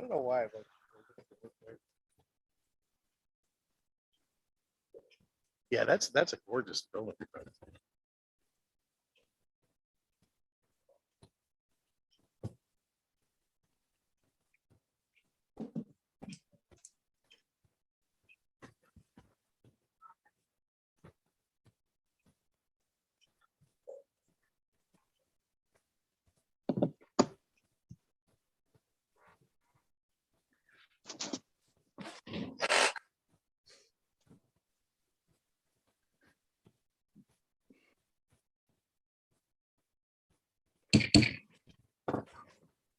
don't know why. But... Yeah, that's a gorgeous building.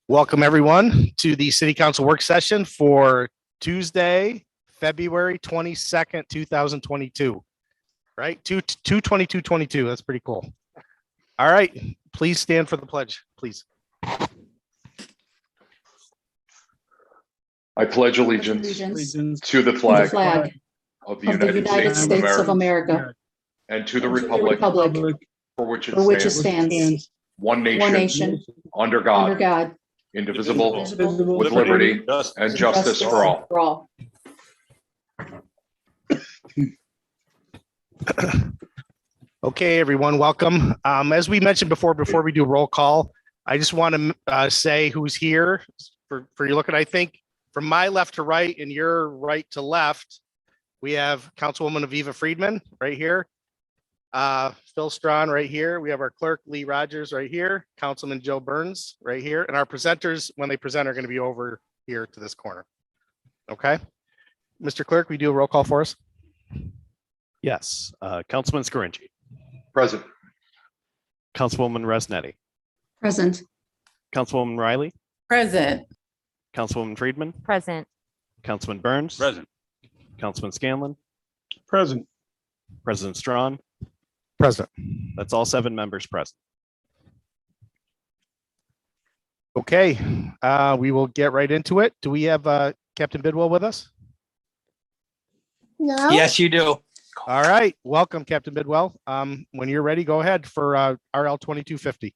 Welcome everyone to the City Council work session for Tuesday, February 22nd, 2022. Right? 2/22/22. That's pretty cool. All right. Please stand for the pledge, please. I pledge allegiance to the flag of the United States of America and to the republic for which it stands, one nation, under God, indivisible, with liberty and justice for all. Okay, everyone, welcome. As we mentioned before we do roll call, I just want to say who's here for you looking. I think from my left to right and your right to left, we have Councilwoman Aviva Friedman right here. Phil Strawn right here. We have our clerk, Lee Rogers, right here. Councilman Joe Burns right here. And our presenters, when they present, are going to be over here to this corner. Okay. Mr. Clerk, we do a roll call for us? Yes. Councilman Scarinci. Present. Councilwoman Resnetti. Present. Councilwoman Riley. Present. Councilwoman Friedman. Present. Councilman Burns. Present. Councilman Scanlon. Present. President Strawn. Present. That's all 7 members present. Okay, we will get right into it. Do we have Captain Bidwell with us? No. Yes, you do. All right, welcome, Captain Bidwell. When you're ready, go ahead for RL 2250.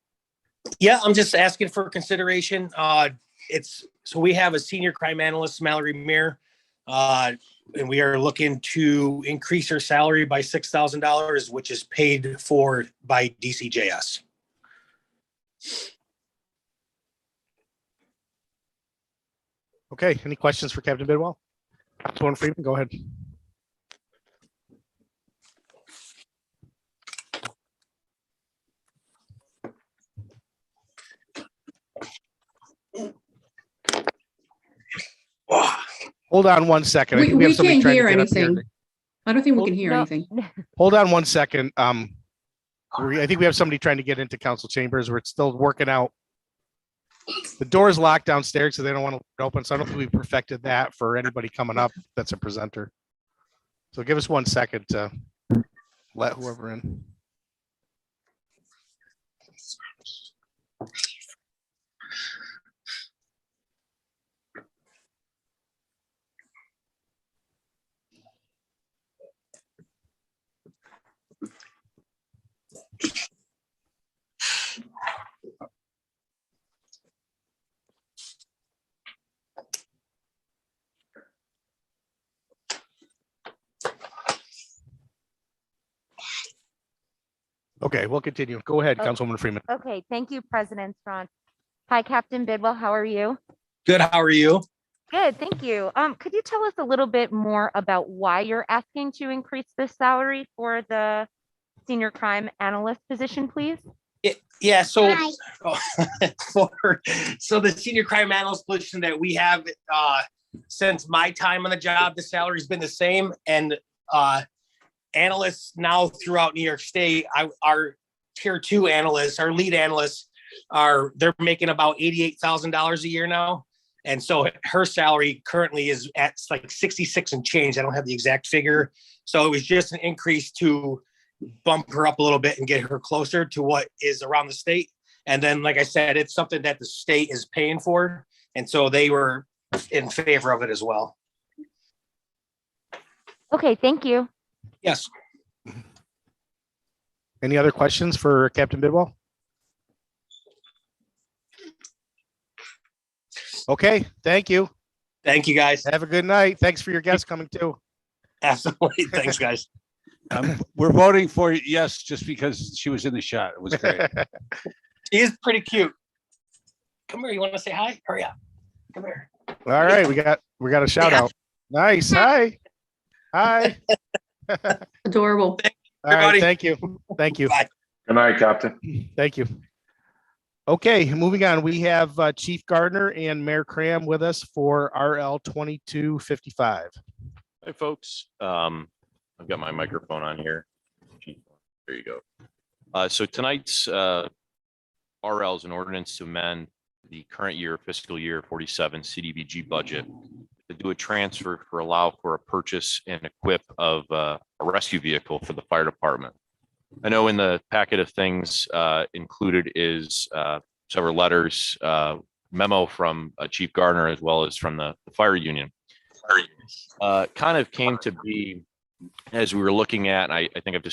Yeah, I'm just asking for consideration. So we have a senior crime analyst, Mallory Muir, and we are looking to increase her salary by $6,000, which is paid for by DCJS. Okay, any questions for Captain Bidwell? Councilwoman Friedman, go ahead. Hold on one second. I think We have somebody can't trying to hear get up here. anything. I don't think we can hear No. anything. Hold on one second. I think we have somebody trying to get into council chambers where it's still working out. The door is locked downstairs, so they don't want to open. So I don't think we've perfected that for anybody coming up that's a presenter. So give us 1 second to let whoever in. Okay, we'll continue. Go ahead, Oh. Councilwoman Freeman. Okay, thank you, President Strawn. Hi, Captain Bidwell. How are you? Good, how are you? Good, thank you. Could you tell us a little bit more about why you're asking to increase the salary for the senior crime analyst position, please? Yeah, so so the senior crime analyst position that we have, since my time on the job, the salary's been the same, and analysts now throughout New York State, our tier 2 analysts, our lead analysts, they're making about $88,000 a year now, and so her salary currently is at like 66 and change. I don't have the exact figure, so it was just an increase to bump her up a little bit and get her closer to what is around the state. And then, like I said, it's something that the state is paying for, and so they were in favor of it as well. Okay, thank you. Yes. Any other questions for Captain Bidwell? Okay, thank you. Thank you, guys. Have a good night. Thanks for your guests coming too. Absolutely. Thanks, guys. We're voting for yes, just because she was in the shot. It was great. She is pretty cute. Come here. You want to say hi? Hurry up. Come here. All right, we got a shout out. Nice. Hi. Adorable. All right, Everybody. thank you. Thank you. Bye. Good night, Captain. Thank you. Okay, moving on. We have Chief Gardner and Mayor Cram with us for RL 2255. Hi, folks. I've got my microphone on here. There you go. So tonight's RL is an ordinance to amend the current year fiscal year 47 CDBG budget to do a transfer for allow for a purchase and equip of a rescue vehicle for the fire department. I know in the packet of things included is several letters, memo from Chief Gardner as well as from the fire union. Kind of came to be as we were looking at, and I think I've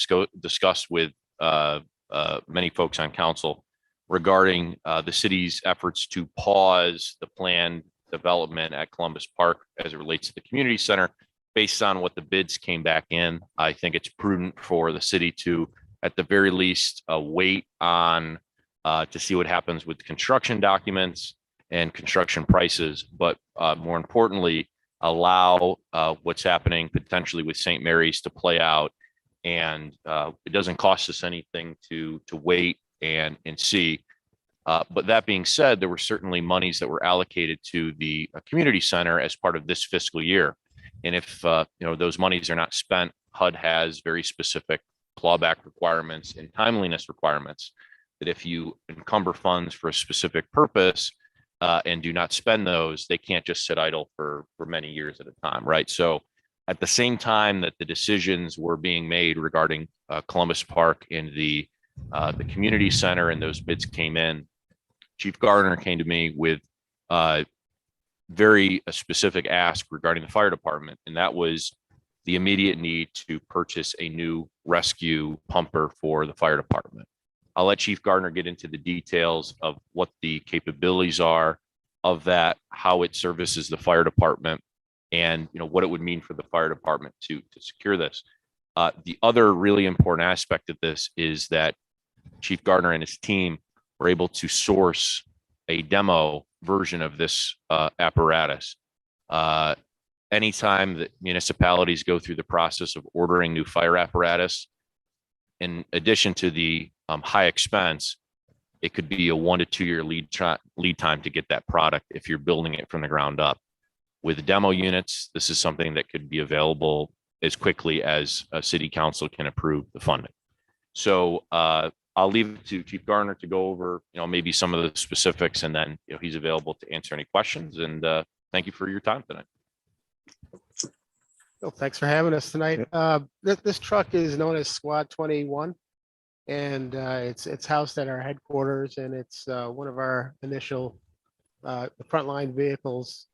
discussed with many folks on council regarding the city's efforts to pause the planned development at Columbus Park as it relates to the community center. Based on what the bids came back in, I think it's prudent for the city to, at the very least, wait on to see what happens with construction documents and construction prices, but more importantly, allow what's happening potentially with St. Mary's to play out. And it doesn't cost us anything to wait and see. But that being said, there were certainly monies that were allocated to the community center as part of this fiscal year. And if those monies are not spent, HUD has very specific clawback requirements and timeliness requirements that if you encumber funds for a specific purpose and do not spend those, they can't just sit idle for many years at a time, right? So at the same time that the decisions were being made regarding Columbus Park and the community center and those bids came in, Chief Gardner came to me with very specific ask regarding the fire department, and that was the immediate need to purchase a new rescue pumper for the fire department. I'll let Chief Gardner get into the details of what the capabilities are of that, how it services the fire department, and what it would mean for the fire department to secure this. The other really important aspect of this is that Chief Gardner and his team were able to source a demo version of this apparatus. Anytime that municipalities go through the process of ordering new fire apparatus, in addition to the high expense, it could be a 1 to 2 year lead time to get that product if you're building it from the ground up. With demo units, this is something that could be available as quickly as a city council can approve the funding. So I'll leave it to Chief Gardner to go over, maybe some of the specifics, and then he's available to answer any questions. And thank you for your time tonight. Well, thanks for having us tonight. This truck is known as Squad 21, and it's housed at our headquarters, and it's one of our initial frontline vehicles.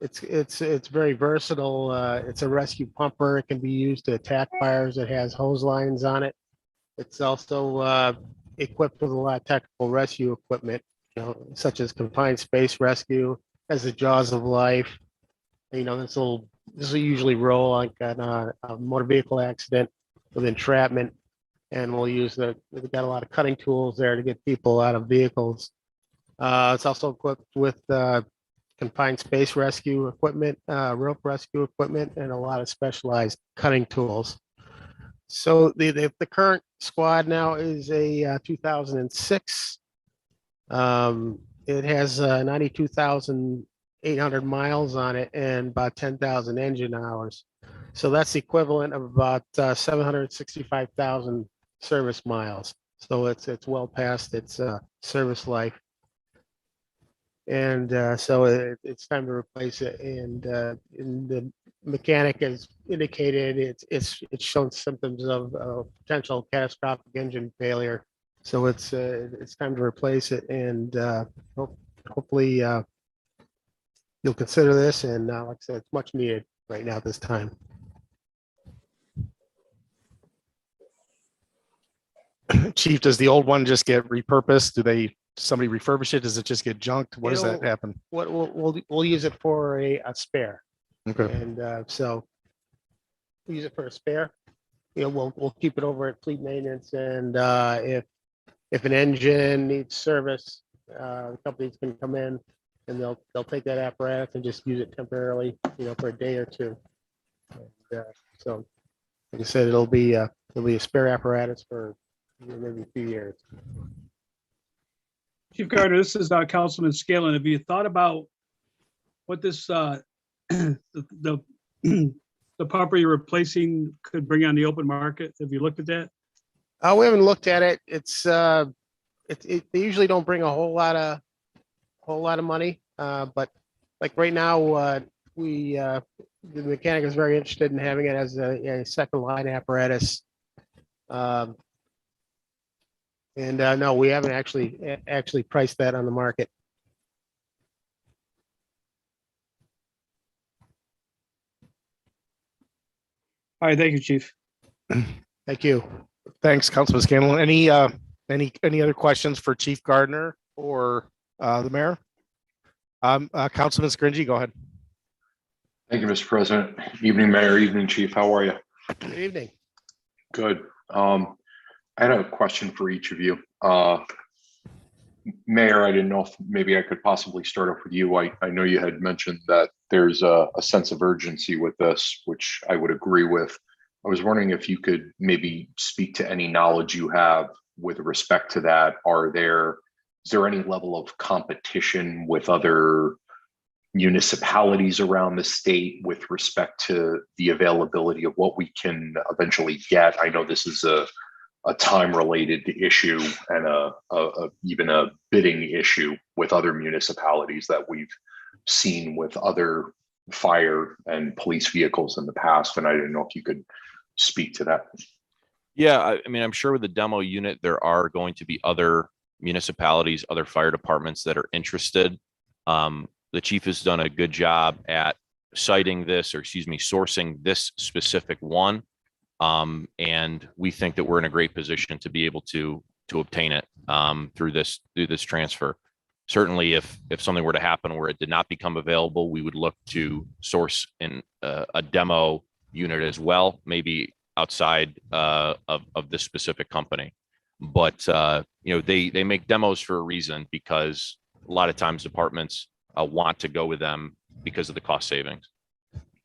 It's very versatile. It's a rescue pumper. It can be used to attack fires. It has hose lines on it. It's also equipped with a lot of technical rescue equipment, such as confined space rescue, has the jaws of life. This will usually roll like on a motor vehicle accident with entrapment, and we've got a lot of cutting tools there to get people out of vehicles. It's also equipped with confined space rescue equipment, rope rescue equipment, and a lot of specialized cutting tools. So the current squad now is a 2006. It has 92,800 miles on it and about 10,000 engine hours. So that's the equivalent of about 765,000 service miles. So it's well past its service life. And so it's time to replace it. And the mechanic has indicated it's shown symptoms of potential catastrophic engine failure. So it's time to replace it, and hopefully you'll consider this. And like I said, it's much needed right now at this time. Chief, does the old one just get repurposed? Do they somebody refurbish it? Does it just get junked? What does that It'll- happen? What we'll use it for a spare. Okay. And so we use it for a spare. You know, we'll keep it over at fleet maintenance, and if an engine needs service, the companies can come in and they'll take that apparatus and just use it temporarily, you know, for a day or two. And, so, like I said, it'll be a spare apparatus for maybe a few years. Chief Gardner, this is Councilman Scanlon. Have you thought about what this the pumper you're replacing could bring on the open market? Have you looked at that? We haven't looked at it. They usually don't bring a whole lot of money. But like right now, the mechanic is very interested in having it as a second line apparatus. No, we haven't actually priced that on the market. All right, thank you, Chief. Thank you. Thanks, Councilman Scanlon. Any other questions for Chief Gardner or the mayor? Councilman Scringy, go ahead. Thank you, Mr. President. Evening, Mayor. Evening, Chief. How are you? Good evening. Good. I had a question for each of you. Mayor, I didn't know if maybe I could possibly start off with you. I know you had mentioned that there's a sense of urgency with this, which I would agree with. I was wondering if you could maybe speak to any knowledge you have with respect to that. Is there any level of competition with other municipalities around the state with respect to the availability of what we can eventually get? I know this is a time-related issue and even a bidding issue with other municipalities that we've seen with other fire and police vehicles in the past, and I didn't know if you could speak to that. Yeah, I mean, I'm sure with the demo unit, there are going to be other municipalities, other fire departments that are interested. The chief has done a good job at citing this, or excuse me, sourcing this specific one. And we think that we're in a great position to be able to obtain it through this transfer. Certainly, if something were to happen where it did not become available, we would look to source in a demo unit as well, maybe outside of this specific company. But they make demos for a reason, because a lot of times departments want to go with them because of the cost savings.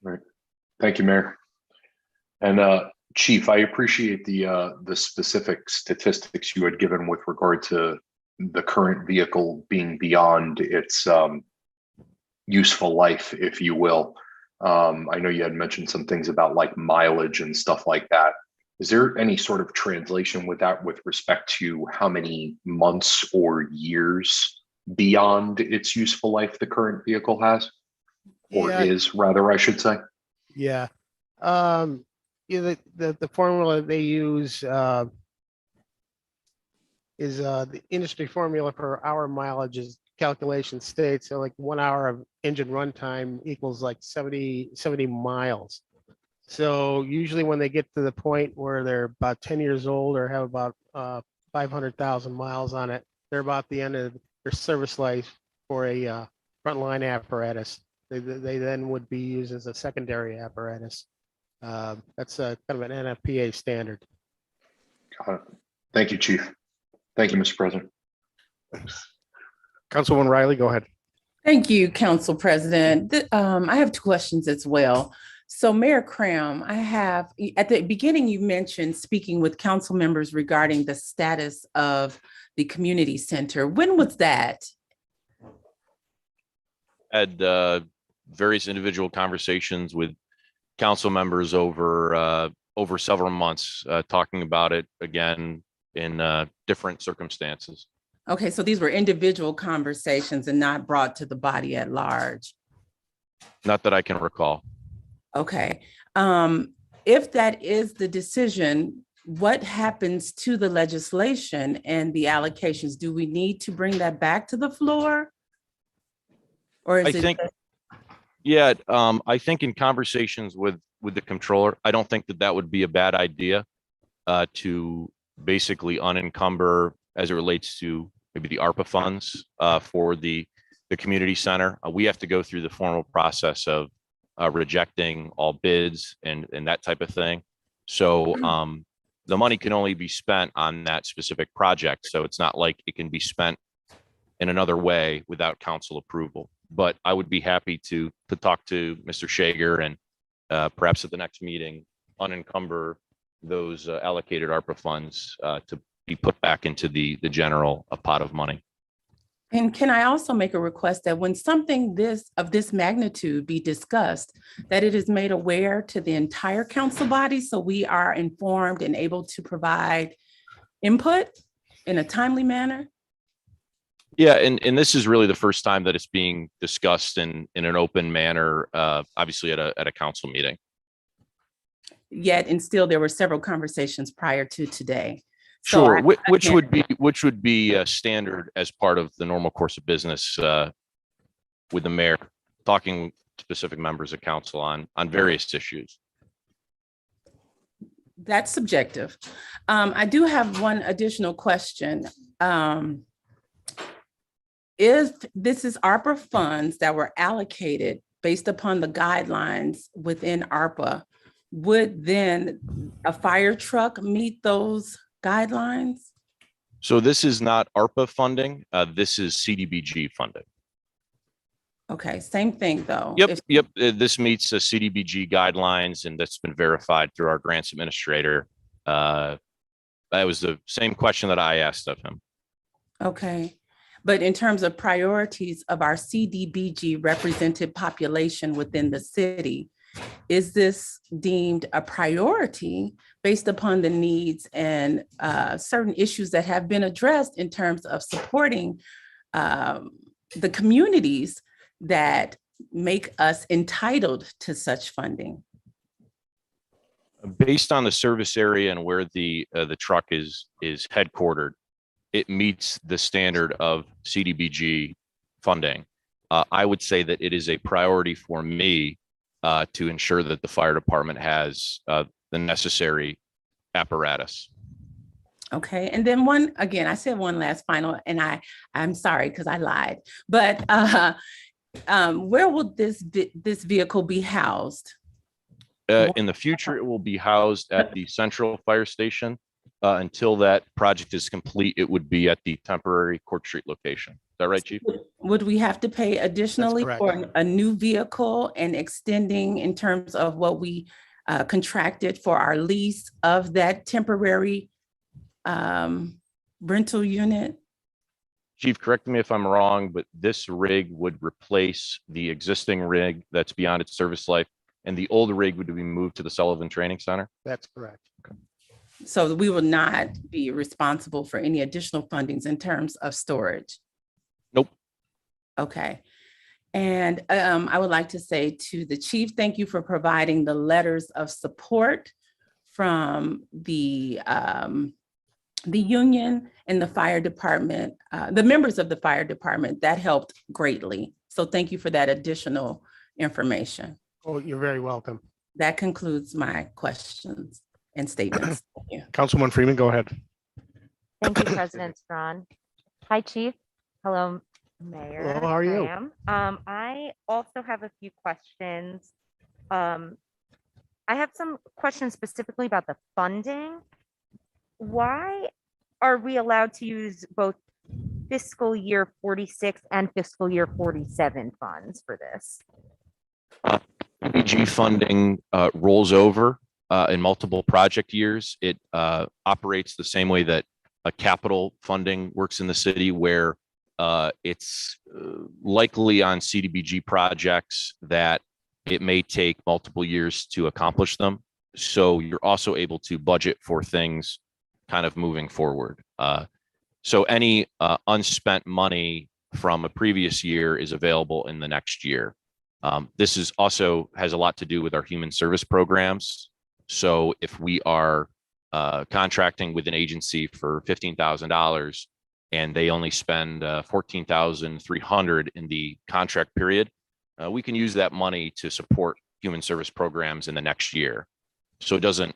Right. Thank you, Mayor. And Chief, I appreciate the specific statistics you had given with regard to the current vehicle being beyond its useful life, if you will. I know you had mentioned some things about like mileage and stuff like that. Is there any sort of translation with that with respect to how many months or years beyond its useful life the current vehicle has, or is rather, I should say? Yeah. The formula they use is the industry formula for hour mileage is calculation states. So like 1 hour of engine runtime equals like 70 miles. So usually when they get to the point where they're about 10 years old or have about 500,000 miles on it, they're about the end of their service life for a frontline apparatus. They then would be used as a secondary apparatus. That's kind of an NFPA standard. Got it. Thank you, Chief. Thank you, Mr. President. Councilwoman Riley, go ahead. Thank you, Council President. I have two questions as well. So Mayor Cram, I have, at the beginning, you mentioned speaking with council members regarding the status of the community center. When was that? Had various individual conversations with council members over several months, talking about it again in different circumstances. Okay, so these were individual conversations and not brought to the body at large. Not that I can recall. Okay. If that is the decision, what happens to the legislation and the allocations? Do we need to bring that back to the floor? Or is I think in conversations with the controller, I don't think that would be a bad idea to basically unencumber as it relates to maybe the ARPA funds for the community center. We have to go through the formal process of rejecting all bids and that type of thing. So the money can only be spent on that specific project. So it's not like it can be spent in another way without council approval. But I would be happy to talk to Mr. Shager and perhaps at the next meeting, unencumber those allocated ARPA funds to be put back into the general pot of money. And can I also make a request that when something of this magnitude be discussed, that it is made aware to the entire council body so we are informed and able to provide input in a timely manner? Yeah, and this is really the first time that it's being discussed in an open manner, obviously at a council meeting. Yet, and still there were several conversations prior to today. So Sure, which would be standard as part of the normal course of business with the mayor talking to specific members of council on various issues. That's subjective. I do have one additional question. If this is ARPA funds that were allocated based upon the guidelines within ARPA, would then a fire truck meet those guidelines? So this is not ARPA funding. This is CDBG funding. Okay, same thing though. Yep. This meets the CDBG guidelines, and that's been verified through our grants administrator. That was the same question that I asked of him. Okay, but in terms of priorities of our CDBG represented population within the city, is this deemed a priority based upon the needs and certain issues that have been addressed in terms of supporting the communities that make us entitled to such funding? Based on the service area and where the truck is headquartered, it meets the standard of CDBG funding. I would say that it is a priority for me to ensure that the fire department has the necessary apparatus. Okay, and then I said one last final, and I'm sorry because I lied, but where will this vehicle be housed? In the future, it will be housed at the central fire station. Until that project is complete, it would be at the temporary Court Street location. Is that right, Chief? Would we have to pay additionally for a new vehicle and extending in terms of what we contracted for our lease of that temporary rental unit? Chief, correct me if I'm wrong, but this rig would replace the existing rig that's beyond its service life, and the old rig would be moved to the Sullivan Training Center? That's correct. Okay. So we will not be responsible for any additional fundings in terms of storage? Nope. Okay. And I would like to say to the chief, thank you for providing the letters of support from the union and the fire department, the members of the fire department. That helped greatly. So thank you for that additional information. Oh, you're very welcome. That concludes my questions and statements. Thank you. Councilwoman Freeman, go ahead. Thank you, President Strawn. Hi, Chief. Hello, Mayor. Hello, how are you? I also have a few questions. I have some questions specifically about the funding. Why are we allowed to use both fiscal year 46 and fiscal year 47 funds for this? CDBG funding rolls over in multiple project years. It operates the same way that a capital funding works in the city, where it's likely on CDBG projects that it may take multiple years to accomplish them. So you're also able to budget for things kind of moving forward. So any unspent money from a previous year is available in the next year. This is also has a lot to do with our human service programs. So if we are contracting with an agency for $15,000 and they only spend $14,300 in the contract period, we can use that money to support human service programs in the next year. So it doesn't,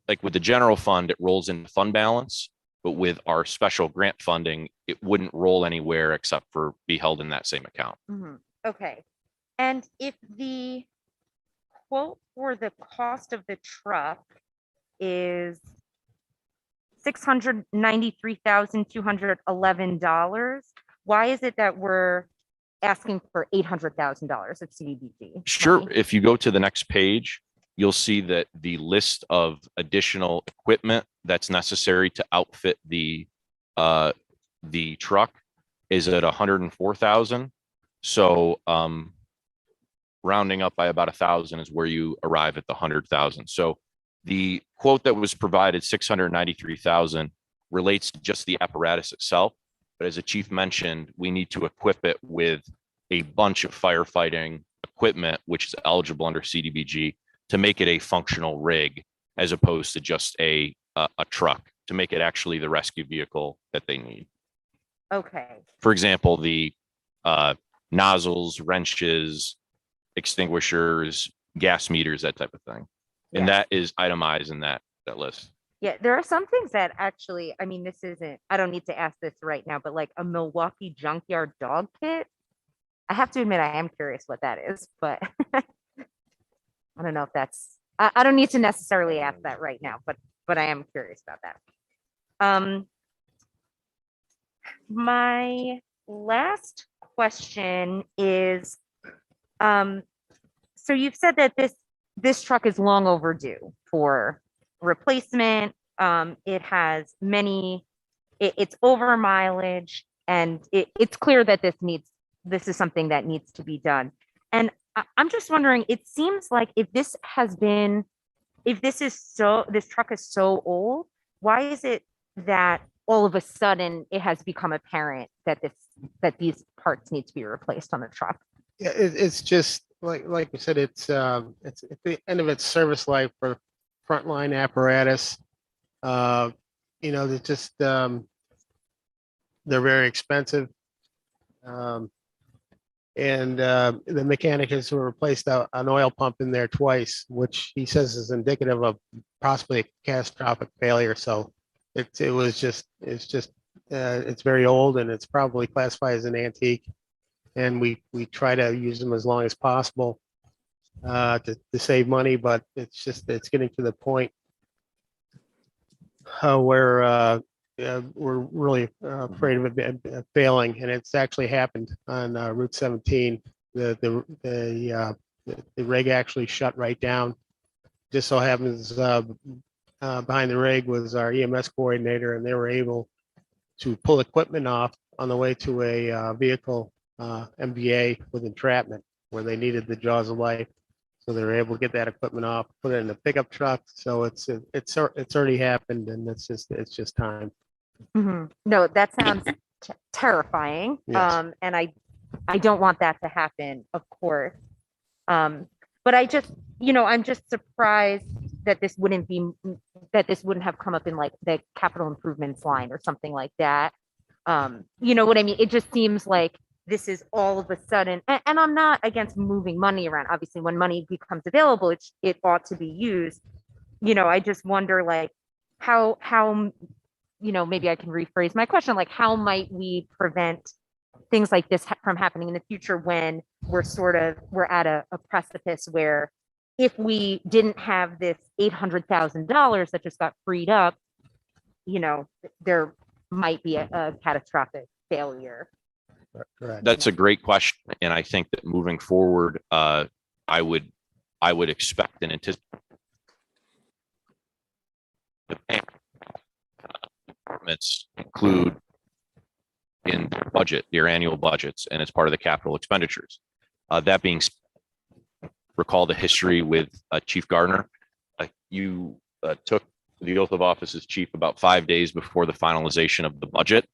like with the general fund, it rolls into fund balance. But with our special grant funding, it wouldn't roll anywhere except for be held in that same account. Okay. And if the quote for the cost of the truck is $693,211, why is it that we're asking for $800,000 of CDBG? Sure. money? If you go to the next page, you'll see that the list of additional equipment that's necessary to outfit the truck is at 104,000. So rounding up by about 1,000 is where you arrive at the 100,000. So the quote that was provided, 693,000, relates to just the apparatus itself. But as the chief mentioned, we need to equip it with a bunch of firefighting equipment, which is eligible under CDBG, to make it a functional rig, as opposed to just a truck, to make it actually the rescue vehicle that they need. Okay. For example, the nozzles, wrenches, extinguishers, gas meters, that type of thing. And Yeah. that is itemized in that list. Yeah, there are some things that actually, I mean, this isn't, I don't need to ask this right now, but like a Milwaukee junkyard dog kit. I have to admit, I am curious what that is, but I don't know if that's, I don't need to necessarily ask that right now, but I am curious about that. My last question is, so you've said that this truck is long overdue for replacement. It has it's over mileage, and it's clear that this is something that needs to be done. And I'm just wondering, it seems like this truck is so old, why is it that all of a sudden it has become apparent that these parts need to be replaced on the truck? Yeah, it's just like you said, it's at the end of its service life for frontline apparatus. They're just they're very expensive. And the mechanic has replaced an oil pump in there twice, which he says is indicative of possibly a catastrophic failure. So it's very old, and it's probably classified as an antique. And we try to use them as long as possible to save money, but it's getting to the point where we're really afraid of it failing, and it's actually happened on Route 17. The rig actually shut right down. Just so happens behind the rig was our EMS coordinator, and they were able to pull equipment off on the way to a vehicle MVA with entrapment, where they needed the jaws of life. So they were able to get that equipment off, put it in a pickup truck. So it's already happened, and it's just time. No, that sounds terrifying. Yes. And I don't want that to happen, of course. But I'm just surprised that this wouldn't have come up in like the capital improvements line or something like that. You know what I mean? It just seems like this is all of a sudden, and I'm not against moving money around. Obviously, when money becomes available, it ought to be used. I just wonder, like, how maybe I can rephrase my question, like, how might we prevent things like this from happening in the future when we're at a precipice where if we didn't have this $800,000 that just got freed up, there might be a catastrophic failure. Correct. That's a great question. And I think that moving forward, I would expect and anticipate departments include in their budget, their annual budgets, and it's part of the capital expenditures. That being recall the history with Chief Gardner. You took the oath of office as chief about 5 days before the finalization of the budget.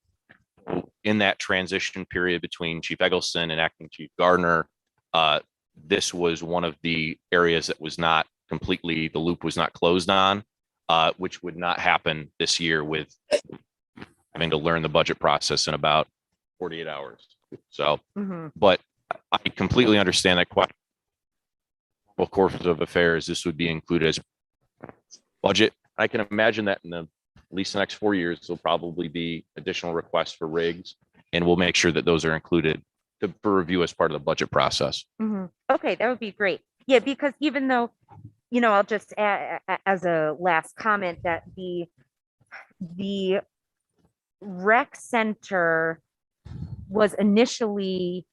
In that transition period between Chief Eggleston and acting Chief Gardner, this was one of the areas that was not completely, the loop was not closed on, which would not happen this year with having to learn the budget process in about 48 hours. So, but I completely understand that question. Well, course of affairs, this would be included as budget. I can imagine that in at least the next 4 years, there'll probably be additional requests for rigs, and we'll make sure that those are included for review as part of the budget process. Okay, that would be great. Yeah, because even though, I'll just add as a last comment that the rec center was initially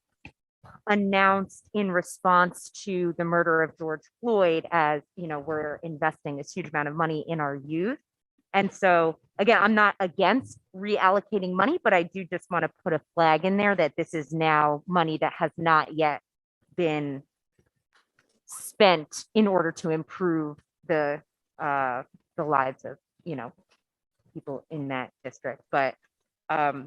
announced in response to the murder of George Floyd as, we're investing this huge amount of money in our youth. And so, again, I'm not against reallocating money, but I do just want to put a flag in there that this is now money that has not yet been spent in order to improve the lives of, people in that district. But I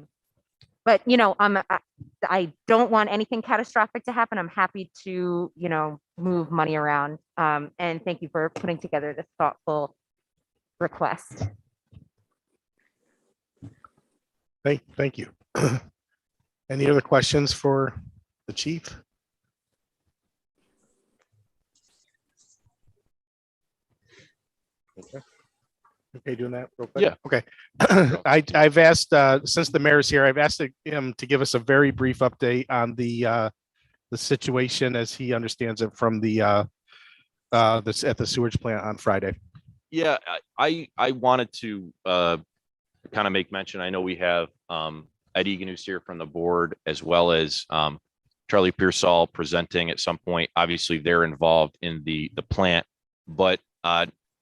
don't want anything catastrophic to happen. I'm happy to, move money around. And thank you for putting together this thoughtful request. Thank you. Any other questions for the chief? Okay, doing that real quick? Yeah. Okay. I've asked, since the mayor's here, I've asked him to give us a very brief update on the situation as he understands it from at the sewage plant on Friday. Yeah, I wanted to kind of make mention. I know we have Ed Egan, who's here from the board, as well as Charlie Pearsall presenting at some point. Obviously, they're involved in the plant, but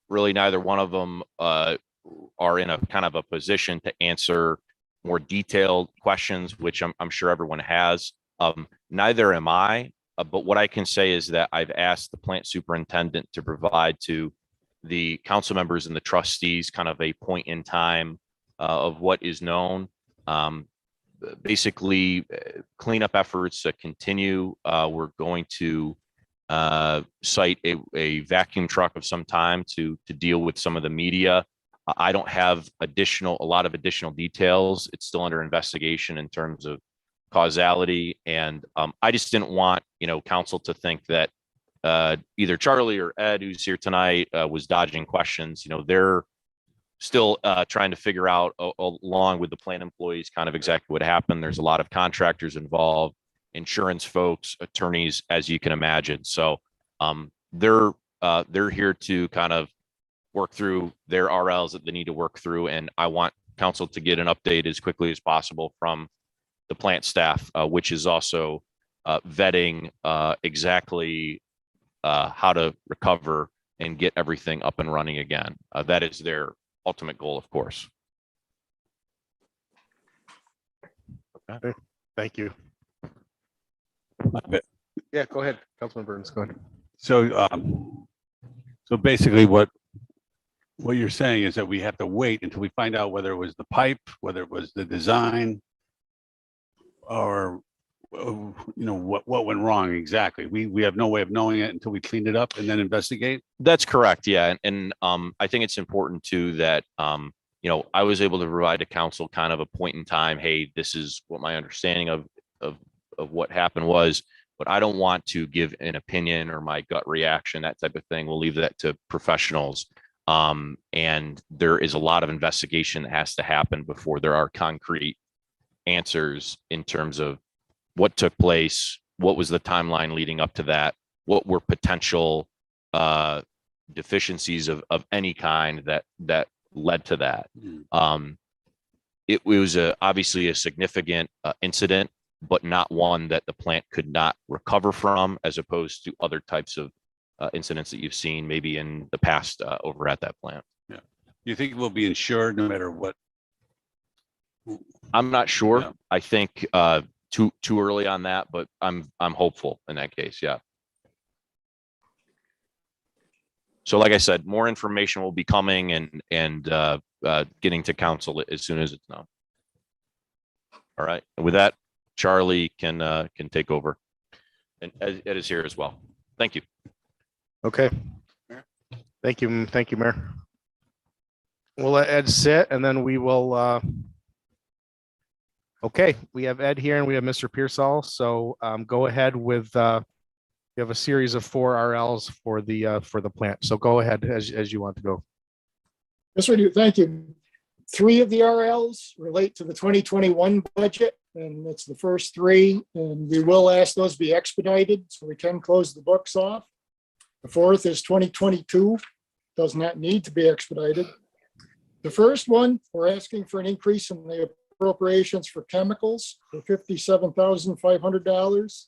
really neither one of them are in a kind of a position to answer more detailed questions, which I'm sure everyone has. Neither am I, but what I can say is that I've asked the plant superintendent to provide to the council members and the trustees kind of a point in time of what is known. Basically, cleanup efforts continue. We're going to cite a vacuum truck of some time to deal with some of the media. I don't have a lot of additional details. It's still under investigation in terms of causality. And I just didn't want, council to think that either Charlie or Ed, who's here tonight, was dodging questions. They're still trying to figure out, along with the plant employees, kind of exactly what happened. There's a lot of contractors involved, insurance folks, attorneys, as you can imagine. So they're here to kind of work through their RLs that they need to work through. And I want council to get an update as quickly as possible from the plant staff, which is also vetting exactly how to recover and get everything up and running again. That is their ultimate goal, of course. Okay. Thank you. Yeah, go ahead, Councilman Burns. Go ahead. So basically what you're saying is that we have to wait until we find out whether it was the pipe, whether it was the design, or what went wrong exactly. We have no way of knowing it until we clean it up and then investigate. That's correct. Yeah. And I think it's important too that, I was able to provide to council kind of a point in time. Hey, this is what my understanding of what happened was, but I don't want to give an opinion or my gut reaction, that type of thing. We'll leave that to professionals. And there is a lot of investigation that has to happen before there are concrete answers in terms of what took place, what was the timeline leading up to that, what were potential deficiencies of any kind that led to that. It was obviously a significant incident, but not one that the plant could not recover from, as opposed to other types of incidents that you've seen maybe in the past over at that plant. Yeah. You think it will be insured no matter what? I'm not sure. Yeah. I think too early on that, but I'm hopeful in that case. Yeah. So like I said, more information will be coming and getting to council as soon as it's known. All right. And with that, Charlie can take over, and Ed is here as well. Thank you. Okay. Thank you. Thank you, Mayor. We'll let Ed sit and then we will. Okay, we have Ed here and we have Mr. Pearsall. So go ahead with, you have a series of 4 RLs for the plant. So go ahead as you want to go. Yes, we do. Thank you. 3 of the RLs relate to the 2021 budget, and it's the first 3, and we will ask those be expedited so we can close the books off. The 4th is 2022, does not need to be expedited. The first one, we're asking for an increase in the appropriations for chemicals for $57,500,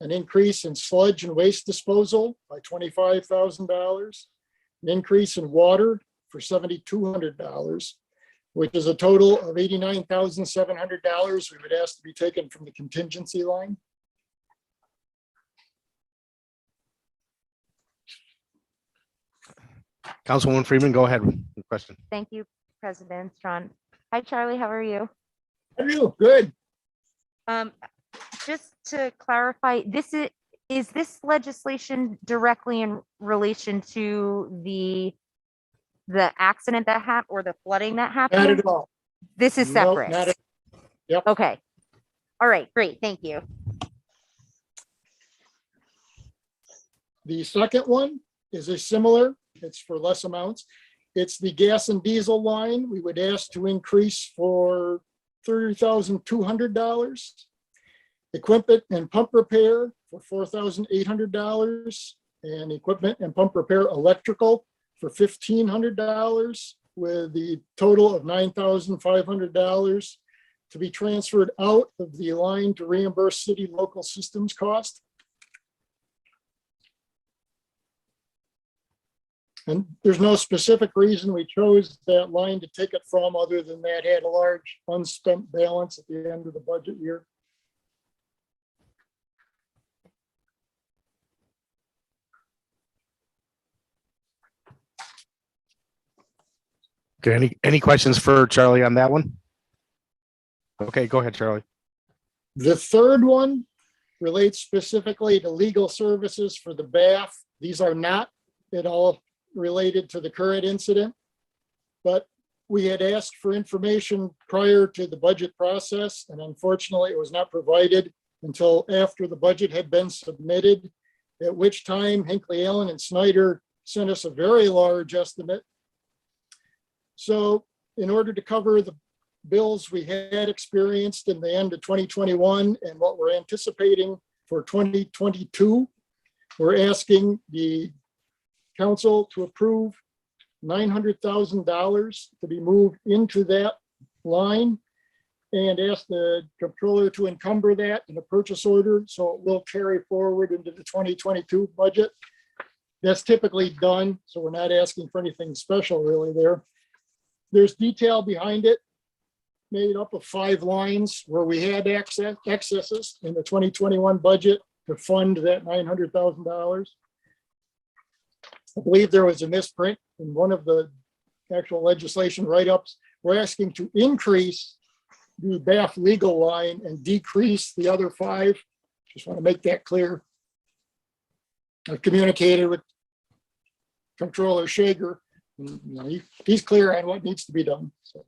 an increase in sludge and waste disposal by $25,000, an increase in water for $7,200, which is a total of $89,700 we would ask to be taken from the contingency line. Councilwoman Freeman, go ahead with your question. Thank you, President Strawn. Hi, Charlie, how are you? How are you? Good. Just to clarify, is this legislation directly in relation to the accident that happened or the flooding that happened? Not at all. This is No, separate. not at- Yep. Okay. All right, great. Thank you. The second one is a similar, it's for less amounts. It's the gas and diesel line. We would ask to increase for $30,200. Equipment and pump repair for $4,800, and equipment and pump repair electrical for $1,500, with the total of $9,500 to be transferred out of the line to reimburse city local systems cost. And there's no specific reason we chose that line to take it from, other than that had a large unspent balance at the end of the budget year. Okay, any questions for Charlie on that one? Okay, go ahead, Charlie. The third one relates specifically to legal services for the BAF. These are not at all related to the current incident, but we had asked for information prior to the budget process, and unfortunately it was not provided until after the budget had been submitted, at which time Hinckley, Allen, and Snyder sent us a very large estimate. So in order to cover the bills we had experienced in the end of 2021 and what we're anticipating for 2022, we're asking the council to approve $900,000 to be moved into that line, and ask the comptroller to encumber that in a purchase order so it will carry forward into the 2022 budget. That's typically done, so we're not asking for anything special really there. There's detail behind it, made up of 5 lines where we had excesses in the 2021 budget to fund that $900,000. I believe there was a misprint in one of the actual legislation write-ups. We're asking to increase the BAF legal line and decrease the other 5. Just want to make that clear. I've communicated with Comptroller Shager. And, you know, he's clear on what needs to be done. So.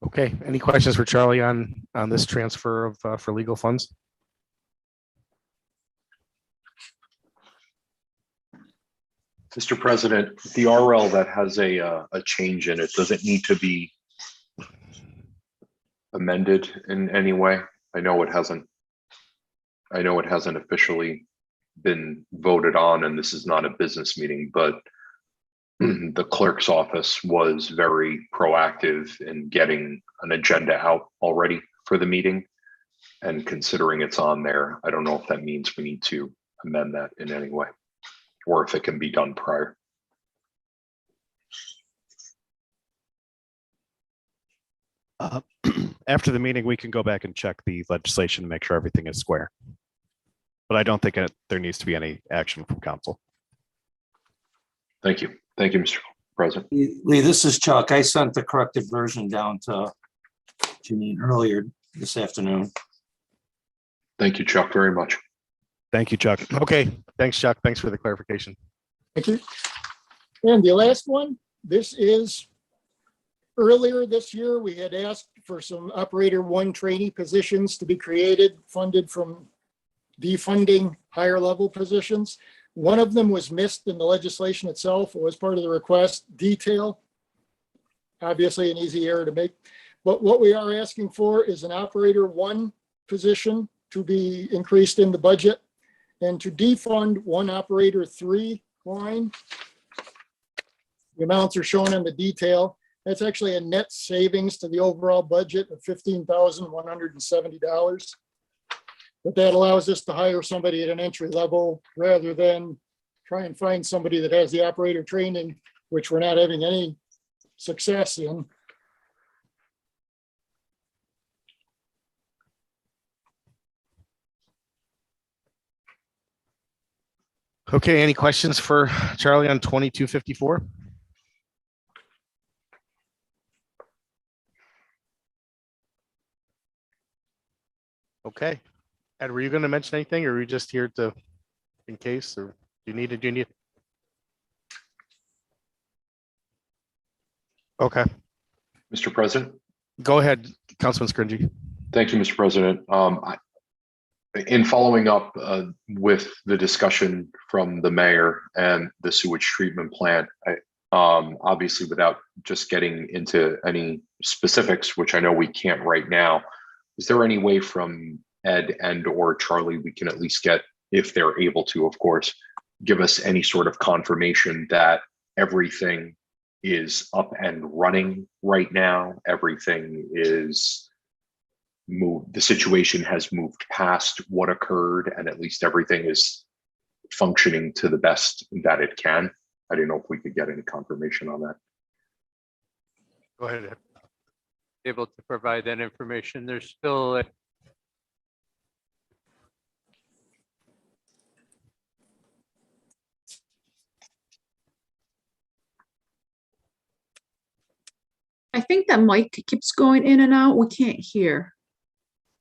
Okay, any questions for Charlie on this transfer of for legal funds? Mr. President, the RL that has a change in it, does it need to be amended in any way? I know it hasn't officially been voted on, and this is not a business meeting, but the clerk's office was very proactive in getting an agenda out already for the meeting, and considering it's on there, I don't know if that means we need to amend that in any way, or if it can be done prior. After the meeting, we can go back and check the legislation to make sure everything is square. But I don't think there needs to be any action from council. Thank you. Thank you, Mr. President. Lee, this is Chuck. I sent the corrected version down to Janine earlier this afternoon. Thank you, Chuck, very much. Thank you, Chuck. Okay, thanks, Chuck. Thanks for the clarification. Thank you. And the last one, this is earlier this year, we had asked for some operator 1 trainee positions to be created, funded from defunding higher level positions. One of them was missed in the legislation itself. It was part of the request detail. Obviously an easy error to make. But what we are asking for is an operator one position to be increased in the budget and to defund one operator three line. The amounts are shown in the detail. That's actually a net savings to the overall budget of $15,170. But that allows us to hire somebody at an entry level rather than try and find somebody that has the operator training, which we're not having any success in. Okay, any questions for Charlie on 2254? Okay. Ed, were you going to mention anything, or are we just here to, in case, or do you need it? Do you need? Okay. Mr. President. Go ahead, Councilman Scringy. Thank you, Mr. President. In following up with the discussion from the mayor and the sewage treatment plant, obviously without just getting into any specifics, which I know we can't right now, is there any way from Ed and or Charlie we can at least get, if they're able to, of course, give us any sort of confirmation that everything is up and running right now, everything is moved, the situation has moved past what occurred, and at least everything is functioning to the best that it can? I didn't know if we could get any confirmation on that. Go ahead, Ed. Able to provide that information. There's still I think that mic keeps going in and out. We can't hear.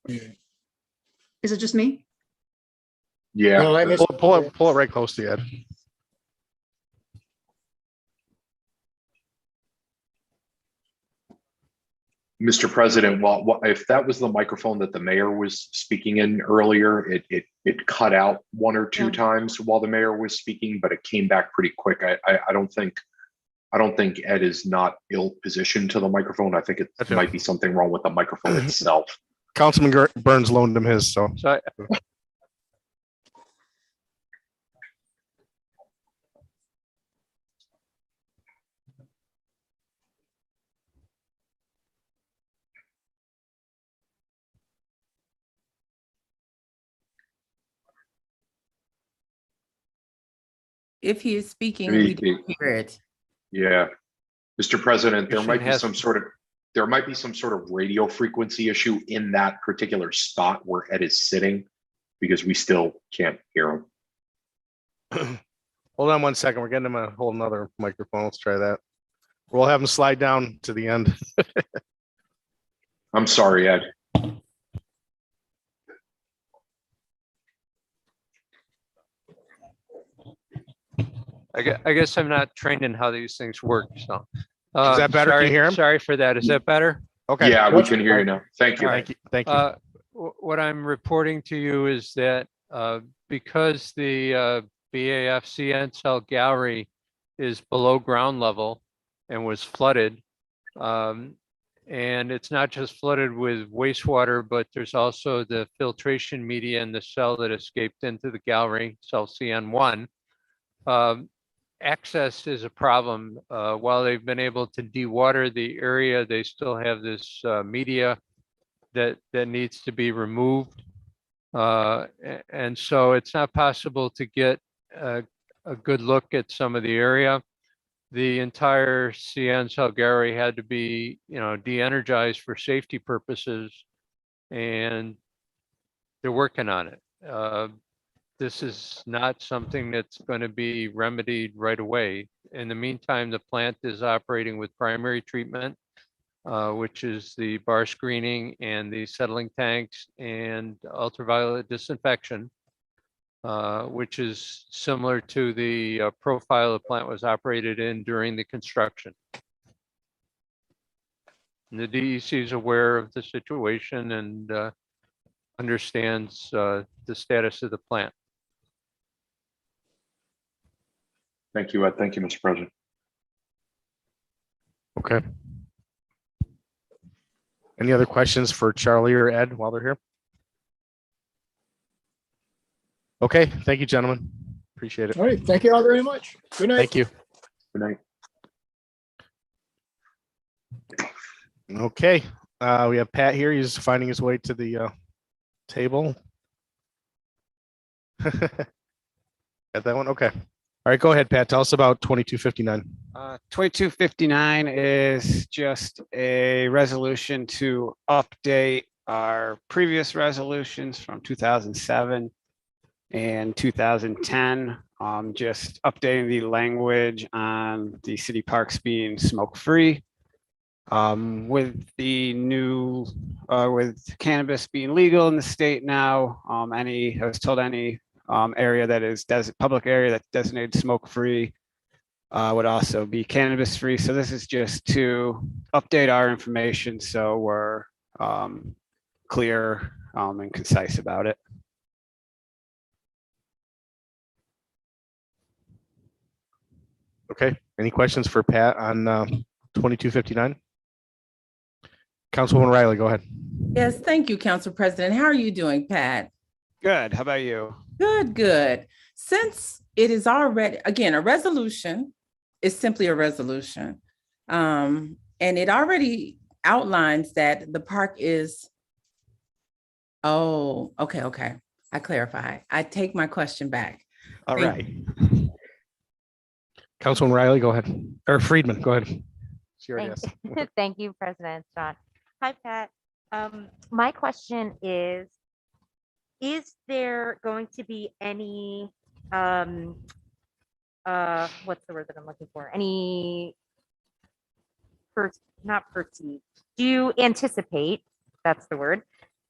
Is it just me? Yeah. No, I missed- Pull it right close to you, Ed. Mr. President, well, if that was the microphone that the mayor was speaking in earlier, it cut out one or two times while the mayor was speaking, but it came back pretty quick. I don't think Ed is not ill positioned to the microphone. I think it might be something wrong with the microphone itself. Councilman Burns loaned him his, so. If he is speaking, we don't hear it. Yeah. Mr. President, there might be some sort of radio frequency issue in that particular spot where Ed is sitting, because we still can't hear him. Hold on 1 second. We're getting him a whole nother microphone. Let's try that. We'll have him slide down to the end. I'm sorry, Ed. I guess I'm not trained in how these things work, so. Is that better? Can you hear him? Sorry for that. Is that better? Okay. Yeah, we can hear you now. Thank you. Thank you. What I'm reporting to you is that because the BAF CN gallery is below ground level and was flooded, and it's not just flooded with wastewater, but there's also the filtration media in the cell that escaped into the gallery, cell CN1. Access is a problem. While they've been able to dewater the area, they still have this media that needs to be removed. And so it's not possible to get a good look at some of the area. The entire CN Salgari had to be, de-energized for safety purposes, and they're working on it. This is not something that's going to be remedied right away. In the meantime, the plant is operating with primary treatment, which is the bar screening and the settling tanks and ultraviolet disinfection, which is similar to the profile the plant was operated in during the construction. And the DEC is aware of the situation, and understands the status of the plant. Thank you, Ed. Thank you, Mr. President. Okay. Any other questions for Charlie or Ed while they're here? Okay, thank you, gentlemen. Appreciate it. All right, thank you all very much. Good night. Thank you. Good night. Okay, we have Pat here. He's finding his way to the table. Got that one? Okay. All right, go ahead, Pat. Tell us about 2259. 2259 is just a resolution to update our previous resolutions from 2007 and 2010. Just updating the language on the city parks being smoke-free. With the new, with cannabis being legal in the state now, I was told any area that is public area that's designated smoke-free would also be cannabis-free. So this is just to update our information so we're clear and concise about it. Okay, any questions for Pat on 2259? Councilwoman Riley, go ahead. Yes, thank you, Council President. How are you doing, Pat? Good. How about you? Good, good. Since it is already, again, a resolution is simply a resolution. And it already outlines that the park is, oh, okay. I clarify. I take my question back. All right. Councilwoman Riley, go ahead. Or Friedman, go ahead. She already asked. Thank you, President John. Hi, Pat. My question is there going to be any, what's the word that I'm looking for? Any, not perceived, do you anticipate, that's the word,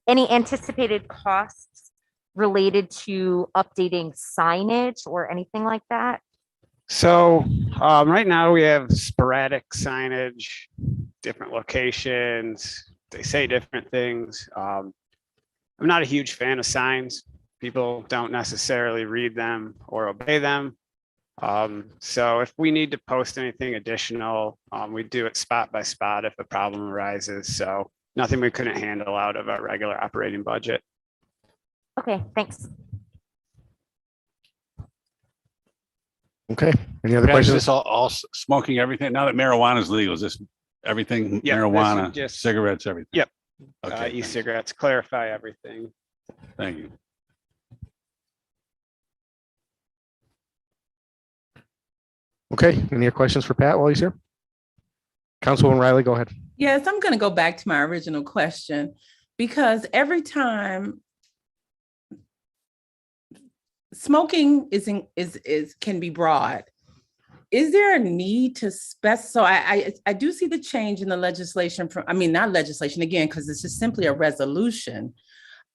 any anticipated costs related to updating signage or anything like that? So right now we have sporadic signage, different locations. They say different things. I'm not a huge fan of signs. People don't necessarily read them or obey them. So if we need to post anything additional, we do it spot by spot if a problem arises. So nothing we couldn't handle out of our regular operating budget. Okay, thanks. Okay, any other Pat, is questions? this all smoking everything? Now that marijuana is legal, is this everything, Yeah, marijuana, this is just- cigarettes, everything? Yep. Okay, thanks. E-cigarettes, clarify everything. Thank you. Okay, any other questions for Pat while he's here? Councilwoman Riley, go ahead. Yes, I'm going to go back to my original question because every time smoking can be broad. Is there a need to so I do see the change in the legislation not legislation again, because this is simply a resolution.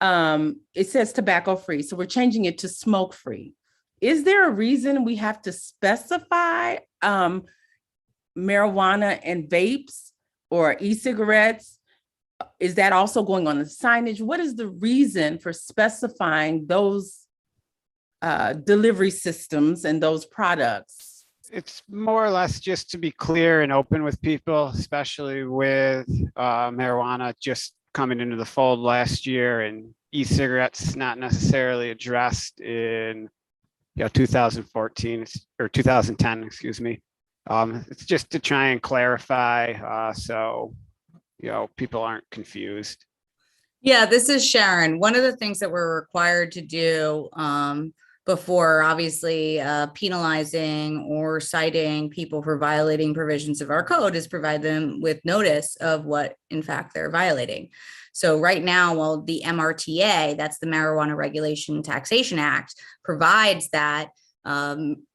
It says tobacco free, so we're changing it to smoke free. Is there a reason we have to specify marijuana and vapes or e-cigarettes? Is that also going on the signage? What is the reason for specifying those delivery systems and those products? It's more or less just to be clear and open with people, especially with marijuana just coming into the fold last year and e-cigarettes not necessarily addressed in 2014 or 2010, excuse me. It's just to try and clarify so people aren't confused. Yeah, this is Sharon. One of the things that we're required to do before obviously penalizing or citing people for violating provisions of our code is provide them with notice of what in fact they're violating. So right now, while the MRTA, that's the Marijuana Regulation and Taxation Act, provides that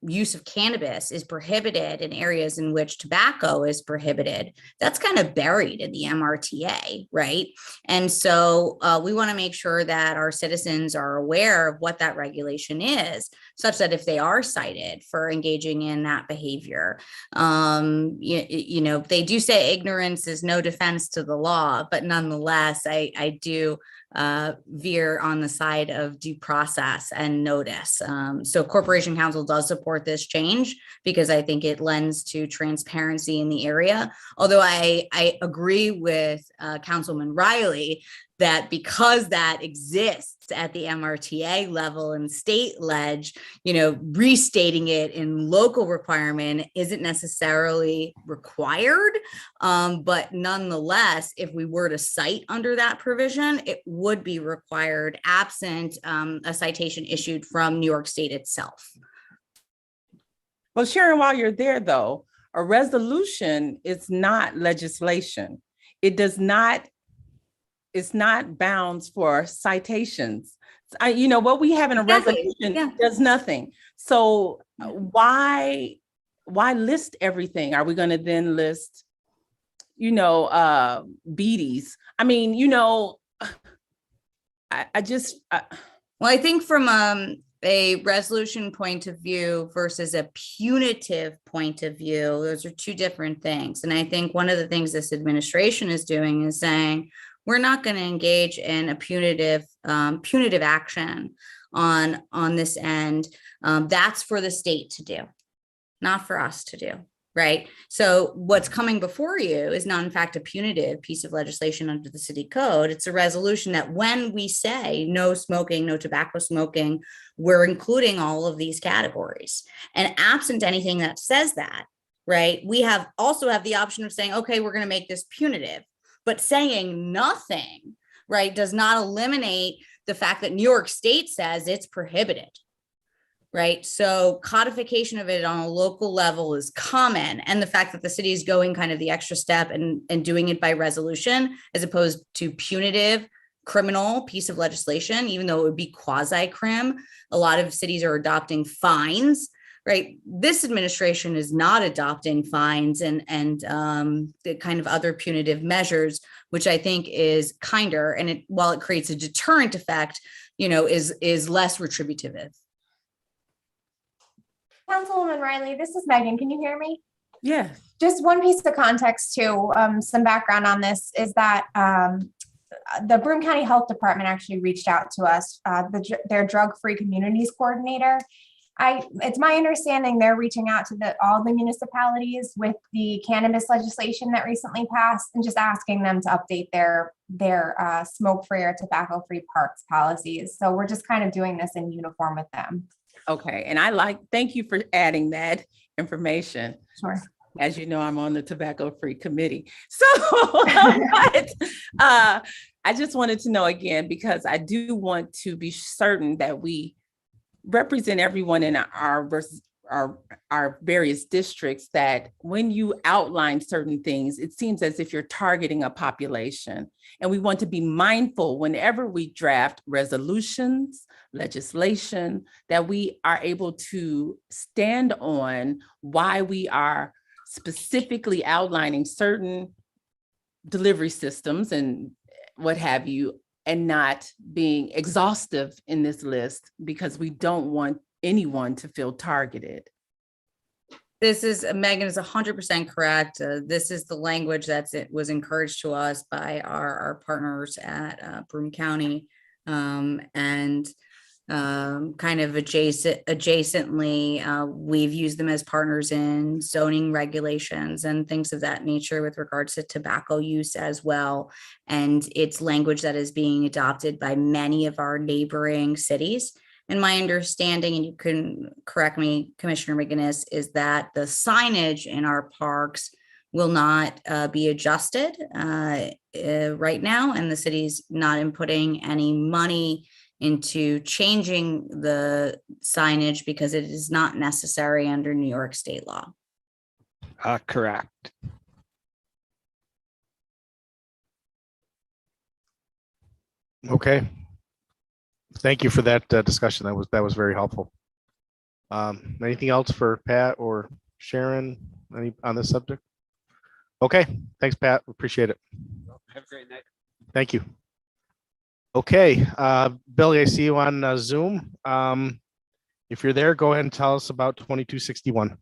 use of cannabis is prohibited in areas in which tobacco is prohibited, that's kind of buried in the MRTA, right? And so we want to make sure that our citizens are aware of what that regulation is such that if they are cited for engaging in that behavior, they do say ignorance is no defense to the law, but nonetheless, I do veer on the side of due process and notice. So Corporation Counsel does support this change because I think it lends to transparency in the area. Although I agree with Councilman Riley that because that exists at the MRTA level and state ledge, restating it in local requirement isn't necessarily required. But nonetheless, if we were to cite under that provision, it would be required absent a citation issued from New York State itself. Well, Sharon, while you're there though, a resolution is not legislation. It's not bounds for citations. What we have in a resolution does nothing. So why list everything? Are we going to then list, BDs? I think from a resolution point of view versus a punitive point of view, those are two different things. And I think one of the things this administration is doing is saying, we're not going to engage in a punitive action on this end. That's for the state to do, not for us to do, right? So what's coming before you is not in fact a punitive piece of legislation under the city code. It's a resolution that when we say no smoking, no tobacco smoking, we're including all of these categories. And absent anything that says that, right, we also have the option of saying, okay, we're going to make this punitive. But saying nothing, right, does not eliminate the fact that New York State says it's prohibited, right? So codification of it on a local level is common. And the fact that the city is going kind of the extra step and doing it by resolution, as opposed to punitive criminal piece of legislation, even though it would be quasi-crim, a lot of cities are adopting fines. Right. This administration is not adopting fines and the kind of other punitive measures, which I think is kinder. And while it creates a deterrent effect, is less retributive. Councilwoman Riley, this is Megan. Can you hear me? Yeah. Just one piece of context too, some background on this is that the Broome County Health Department actually reached out to us, their drug-free communities coordinator. It's my understanding they're reaching out to all the municipalities with the cannabis legislation that recently passed and just asking them to update their smoke-free or tobacco-free parks policies. So we're just kind of doing this in uniform with them. Okay, and thank you for adding that information. Sure. As you know, I'm on the tobacco-free committee. So I just wanted to know again, because I do want to be certain that we represent everyone in our various districts, that when you outline certain things, it seems as if you're targeting a population. And we want to be mindful whenever we draft resolutions, legislation, that we are able to stand on why we are specifically outlining certain delivery systems and what have you, and not being exhaustive in this list, because we don't want anyone to feel targeted. Megan is 100% correct. This is the language was encouraged to us by our partners at Broome County, and kind of adjacently, we've used them as partners in zoning regulations and things of that nature with regards to tobacco use as well. And it's language that is being adopted by many of our neighboring cities. And my understanding, and you can correct me, Commissioner McGinnis, is that the signage in our parks will not be adjusted right now, and the city's not inputting any money into changing the signage because it is not necessary under New York state law. Correct. Okay. Thank you for that discussion. That was very helpful. Anything else for Pat or Sharon on this subject? Okay. Thanks, Pat. Appreciate it. Have a great night. Thank you. Okay, Billy, I see you on Zoom. If you're there, go ahead and tell us about 2261.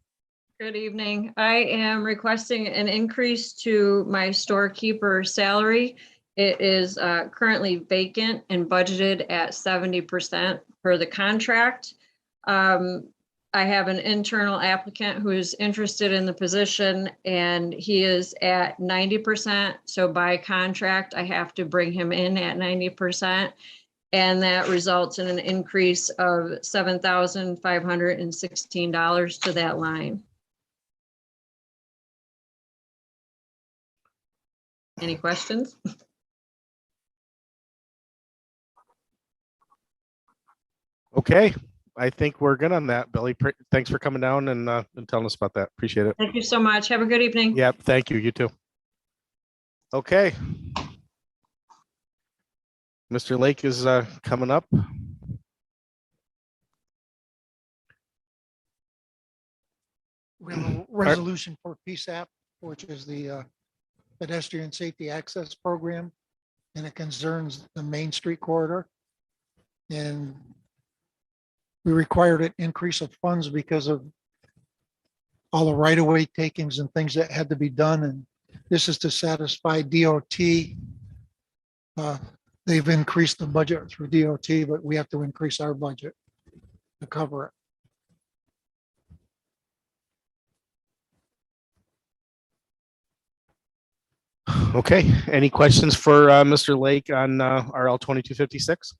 Good evening. I am requesting an increase to my storekeeper salary. It is currently vacant and budgeted at 70% per the contract. I have an internal applicant who is interested in the position and he is at 90%. So by contract, I have to bring him in at 90%. And that results in an increase of $7,516 to that line. Any questions? Okay, I think we're good on that, Billy. Thanks for coming down and telling us about that. Appreciate it. Thank you so much. Have a good evening. Yep, thank you. You too. Okay. Mr. Lake is coming up. We have a resolution for PSAP, which is the pedestrian safety access program, and it concerns the Main Street corridor. And we required an increase of funds because of all the right-of-way takings and things that had to be done. And this is to satisfy DOT. They've increased the budget through DOT, but we have to increase our budget to cover it. Okay, any questions for Mr. Lake on RL 2256?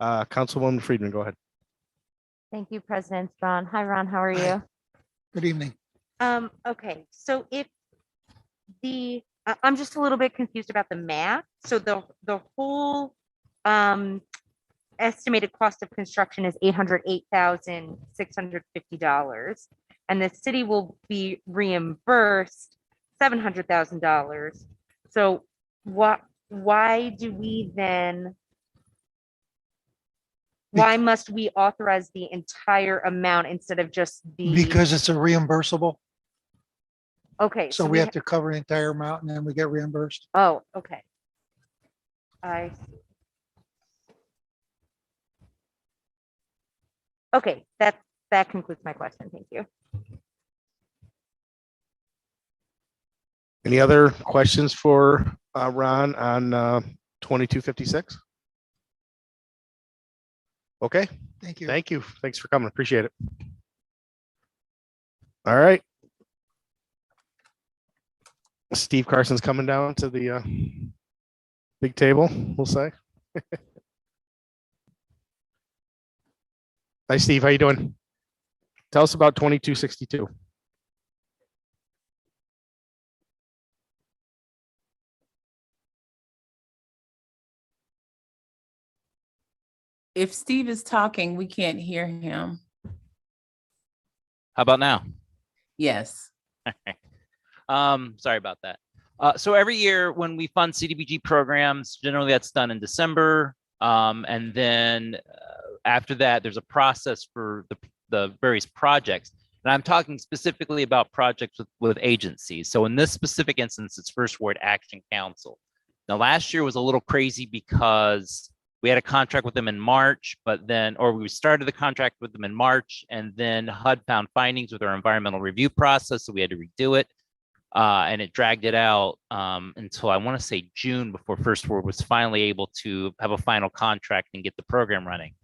Councilwoman Friedman, go ahead. Thank you, President Strawn. Hi, Ron, how are you? Good evening. Okay, so if I'm just a little bit confused about the math. So the whole estimated cost of construction is $808,650, and the city will be reimbursed $700,000. So why do we then? Why must we authorize the entire amount instead of just the? Because it's a reimbursable. Okay. So we have to cover the entire amount and then we get reimbursed. Oh, okay. I see. Okay, that concludes my question. Thank you. Any other questions for Ron on 2256? Okay. Thank you. Thank you. Thanks for coming. Appreciate it. All right. Steve Carson's coming down to the big table, we'll say. Hi, Steve. How you doing? Tell us about 2262. If Steve is talking, we can't hear him. How about now? Yes. Sorry about that. So every year when we fund CDBG programs, generally that's done in December. And then after that, there's a process for the various projects. And I'm talking specifically about projects with agencies. So in this specific instance, it's First Ward Action Council. Now, last year was a little crazy because we had a contract with them in March, we started the contract with them in March, and then HUD found findings with our environmental review process, so we had to redo it. And it dragged it out until I want to say June before First Ward was finally able to have a final contract and get the program running.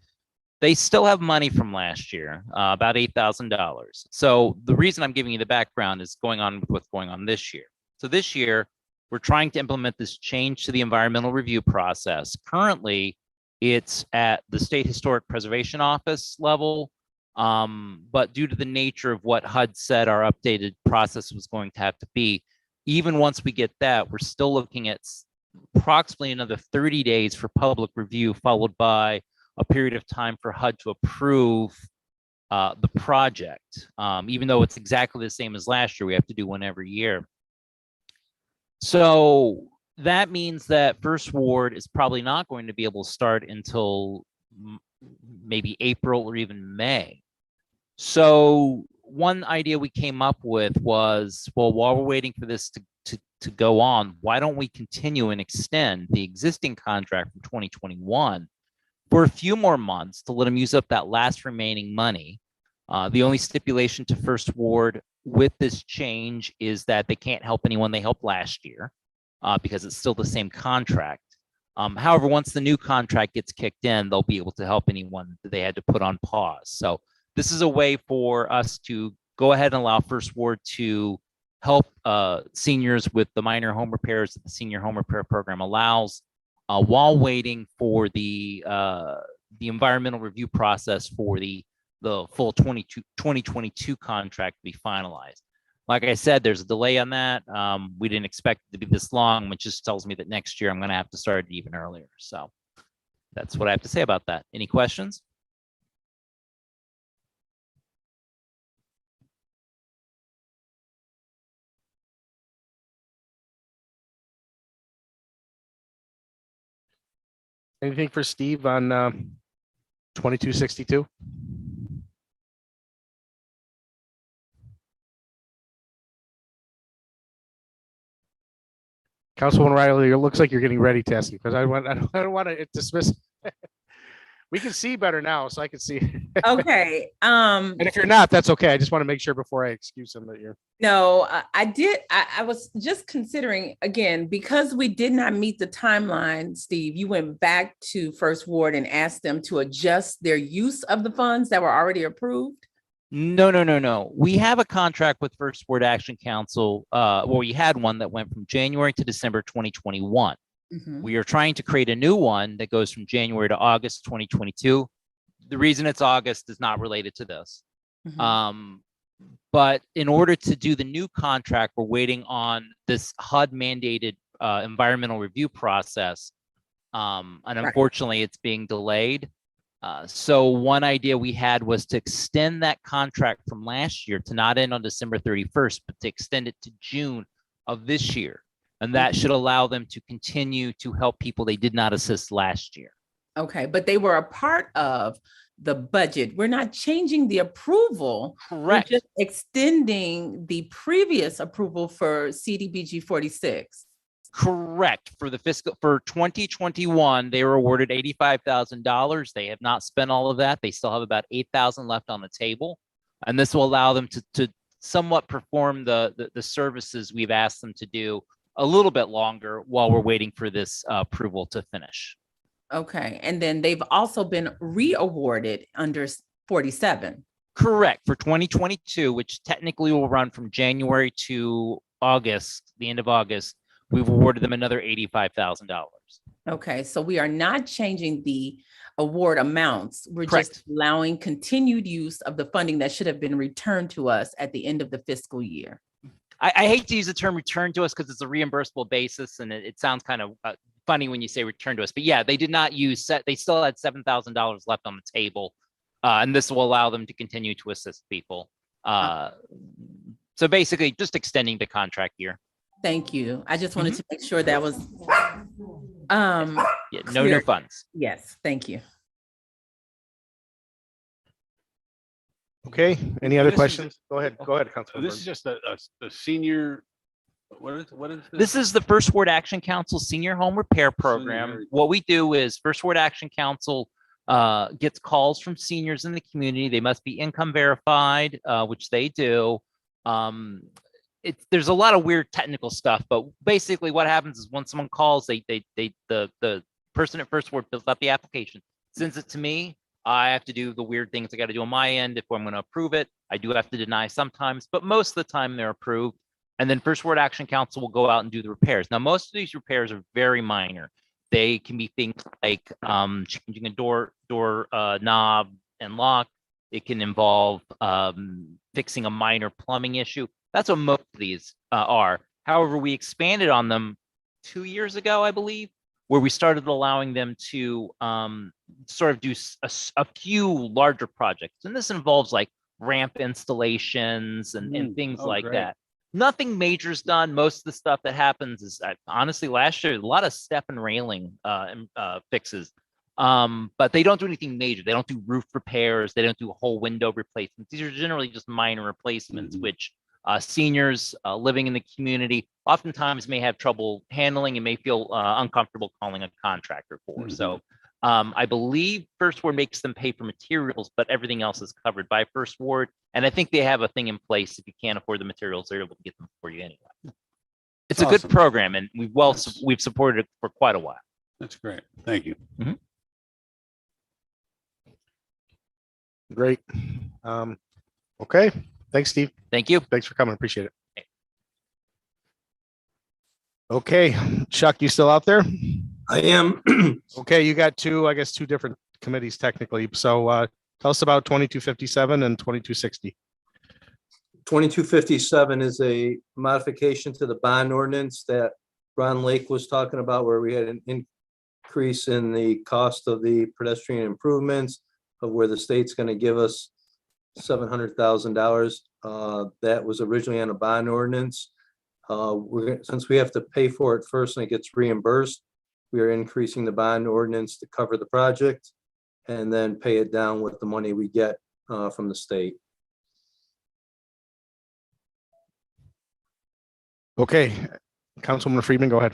They still have money from last year, about $8,000. So the reason I'm giving you the background is going on with what's going on this year. So this year, we're trying to implement this change to the environmental review process. Currently, it's at the State Historic Preservation Office level. But due to the nature of what HUD said our updated process was going to have to be, even once we get that, we're still looking at approximately another 30 days for public review, followed by a period of time for HUD to approve the project. Even though it's exactly the same as last year, we have to do one every year. So that means that First Ward is probably not going to be able to start until maybe April or even May. So one idea we came up with was, well, while we're waiting for this to go on, why don't we continue and extend the existing contract from 2021 for a few more months to let them use up that last remaining money. The only stipulation to First Ward with this change is that they can't help anyone they helped last year because it's still the same contract. However, once the new contract gets kicked in, they'll be able to help anyone that they had to put on pause. So this is a way for us to go ahead and allow First Ward to help seniors with the minor home repairs that the Senior Home Repair Program allows while waiting for the environmental review process for the full 2022 contract to be finalized. Like I said, there's a delay on that. We didn't expect it to be this long, which just tells me that next year I'm going to have to start it even earlier. So that's what I have to say about that. Any questions? Anything for Steve on 2262? Councilwoman Riley, it looks like you're getting ready to ask you because I don't want to dismiss. We can see better now, so I can see. Okay. And if you're not, that's okay. I just want to make sure before I excuse him that you're. No, I did. I was just considering again, because we did not meet the timeline, Steve, you went back to First Ward and asked them to adjust their use of the funds that were already approved. No. We have a contract with First Ward Action Council. Well, we had one that went from January to December 2021. We are trying to create a new one that goes from January to August 2022. The reason it's August is not related to this. But in order to do the new contract, we're waiting on this HUD mandated environmental review process. And unfortunately, it's being delayed. So one idea we had was to extend that contract from last year to not end on December 31st, but to extend it to June of this year. And that should allow them to continue to help people they did not assist last year. Okay, but they were a part of the budget. We're not changing the approval. Correct. We're just extending the previous approval for CDBG 46. Correct. For the fiscal for 2021, they were awarded $85,000. They have not spent all of that. They still have about $8,000 left on the table. And this will allow them to somewhat perform the services we've asked them to do a little bit longer while we're waiting for this approval to finish. Okay, and then they've also been re-awarded under 47. Correct. For 2022, which technically will run from January to August, the end of August, we've awarded them another $85,000. Okay, so we are not changing the award amounts. We're Correct. just allowing continued use of the funding that should have been returned to us at the end of the fiscal year. I hate to use the term return to us because it's a reimbursable basis and it sounds kind of funny when you say return to us. But yeah, they did not use they still had $7,000 left on the table. And this will allow them to continue to assist people. So basically just extending the contract year. Thank you. I just wanted to make sure that was Yeah, no new clear. funds. Yes, thank you. Okay, any other This is- questions? Go ahead, Councilman. This is just a senior, what is This is the First Ward Action Council Senior Home Repair Program. Senior- What we do is First Ward Action Council gets calls from seniors in the community. They must be income verified, which they do. There's a lot of weird technical stuff, but basically what happens is when someone calls, the person at First Ward fills out the application, sends it to me. I have to do the weird things I got to do on my end if I'm going to approve it. I do have to deny sometimes, but most of the time they're approved. And then First Ward Action Council will go out and do the repairs. Now, most of these repairs are very minor. They can be things like changing a door knob and lock. It can involve fixing a minor plumbing issue. That's what most of these are. However, we expanded on them 2 years ago, I believe, where we started allowing them to sort of do a few larger projects. And this involves like ramp installations and things like great. that. Nothing major's done. Most of the stuff that happens is honestly last year, a lot of step and railing fixes. But they don't do anything major. They don't do roof repairs. They don't do whole window replacements. These are generally just minor replacements, which seniors living in the community oftentimes may have trouble handling and may feel uncomfortable calling a contractor for. So I believe First Ward makes them pay for materials, but everything else is covered by First Ward. And I think they have a thing in place. If you can't afford the materials, they're able to get them for you anyway. It's a good Awesome. program, and we've supported it for quite a while. That's great. Thank you. Great. Okay. Thanks, Steve. Thank you. Thanks for coming. Appreciate it. Okay, Chuck, you still out there? I am. Okay, you got two different committees technically. So tell us about 2257 and 2260. 2257 is a modification to the bond ordinance that Ron Lake was talking about, where we had an increase in the cost of the pedestrian improvements, of where the state's going to give us $700,000. That was originally on a bond ordinance. Since we have to pay for it first and it gets reimbursed, we are increasing the bond ordinance to cover the project and then pay it down with the money we get from the state. Okay, Councilwoman Friedman, go ahead.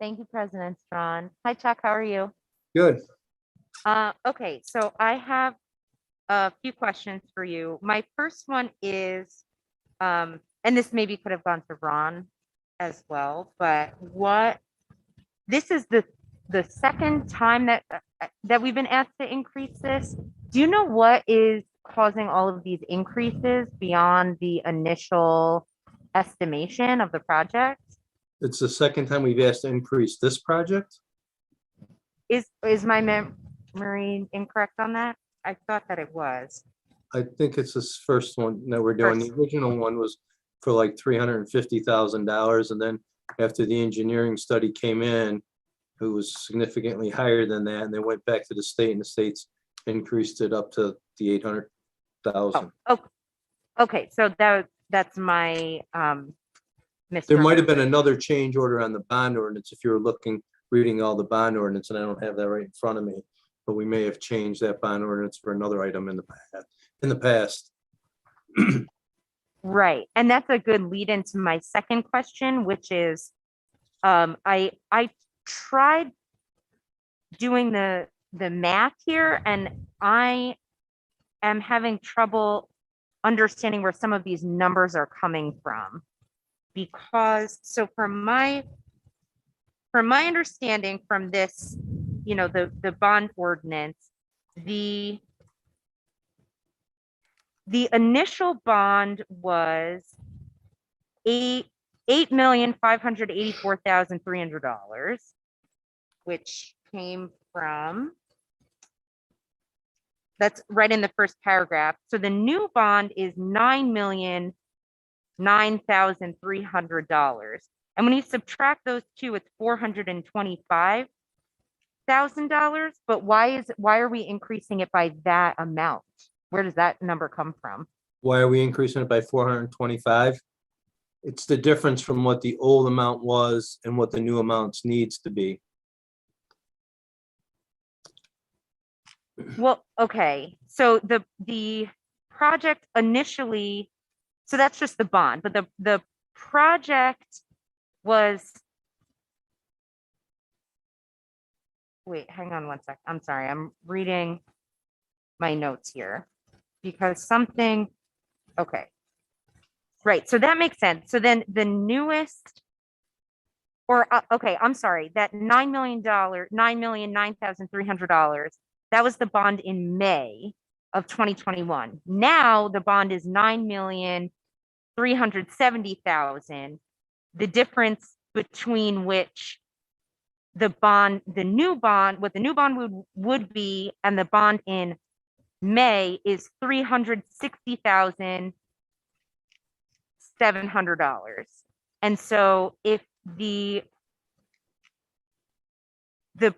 Thank you, President Strawn. Hi, Chuck. How are you? Good. Okay, so I have a few questions for you. My first one is, and this maybe could have gone to Ron as well, but this is the second time that we've been asked to increase this. Do you know what is causing all of these increases beyond the initial estimation of the project? It's the second time we've asked to increase this project. Is my memory incorrect on that? I thought that it was. I think it's this first one that we're doing. The original one was for like $350,000. And then after the engineering study came in, it was significantly higher than that. And they went back to the state and the states increased it up to the 800,000. Oh, okay. So that's my There might have been another change order on the bond ordinance if you were reading all the bond ordinance, and I don't have that right in front of me, but we may have changed that bond ordinance for another item in the past. Right. And that's a good lead into my second question, which is, I tried doing the math here, and I am having trouble understanding where some of these numbers are coming from. Because, so from my understanding from this, the bond ordinance, the initial bond was $8,584,300, which came from, that's right in the first paragraph. So the new bond is $9,009,300. And when you subtract those two, it's $425,000. But why are we increasing it by that amount? Where does that number come from? Why are we increasing it by 425? It's the difference from what the old amount was and what the new amounts needs to be. Well, okay. So the project initially, so that's just the bond, but the project was, wait, hang on one sec. I'm sorry. I'm reading my notes here because something, okay. Right. So that makes sense. So then the newest, or okay, I'm sorry, that $9,009,300, that was the bond in May of 2021. Now the bond is $9,370,000. The difference between which what the new bond would be and the bond in May is $360,700. And so if the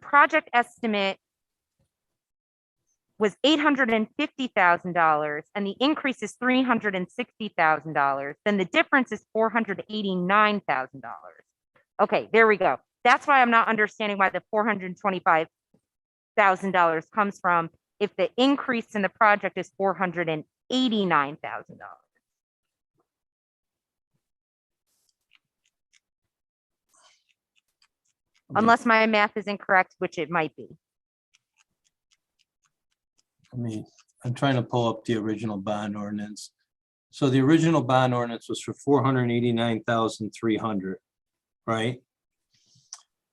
project estimate was $850,000 and the increase is $360,000, then the difference is $489,000. Okay, there we go. That's why I'm not understanding why the $425,000 comes from if the increase in the project is $489,000. Unless my math is incorrect, which it might be. I'm trying to pull up the original bond ordinance. So the original bond ordinance was for 489,300, right?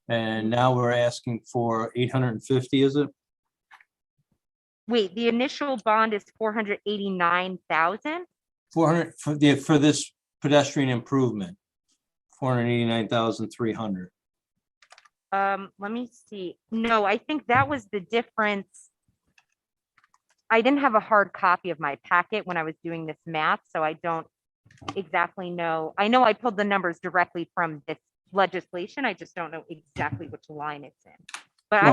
And now we're asking for 850, is it? Wait, the initial bond is 489,000? 400 for this pedestrian improvement, 489,300. Let me see. No, I think that was the difference. I didn't have a hard copy of my packet when I was doing this math, so I don't exactly know. I know I pulled the numbers directly from this legislation. I just don't know exactly which line it's in. But I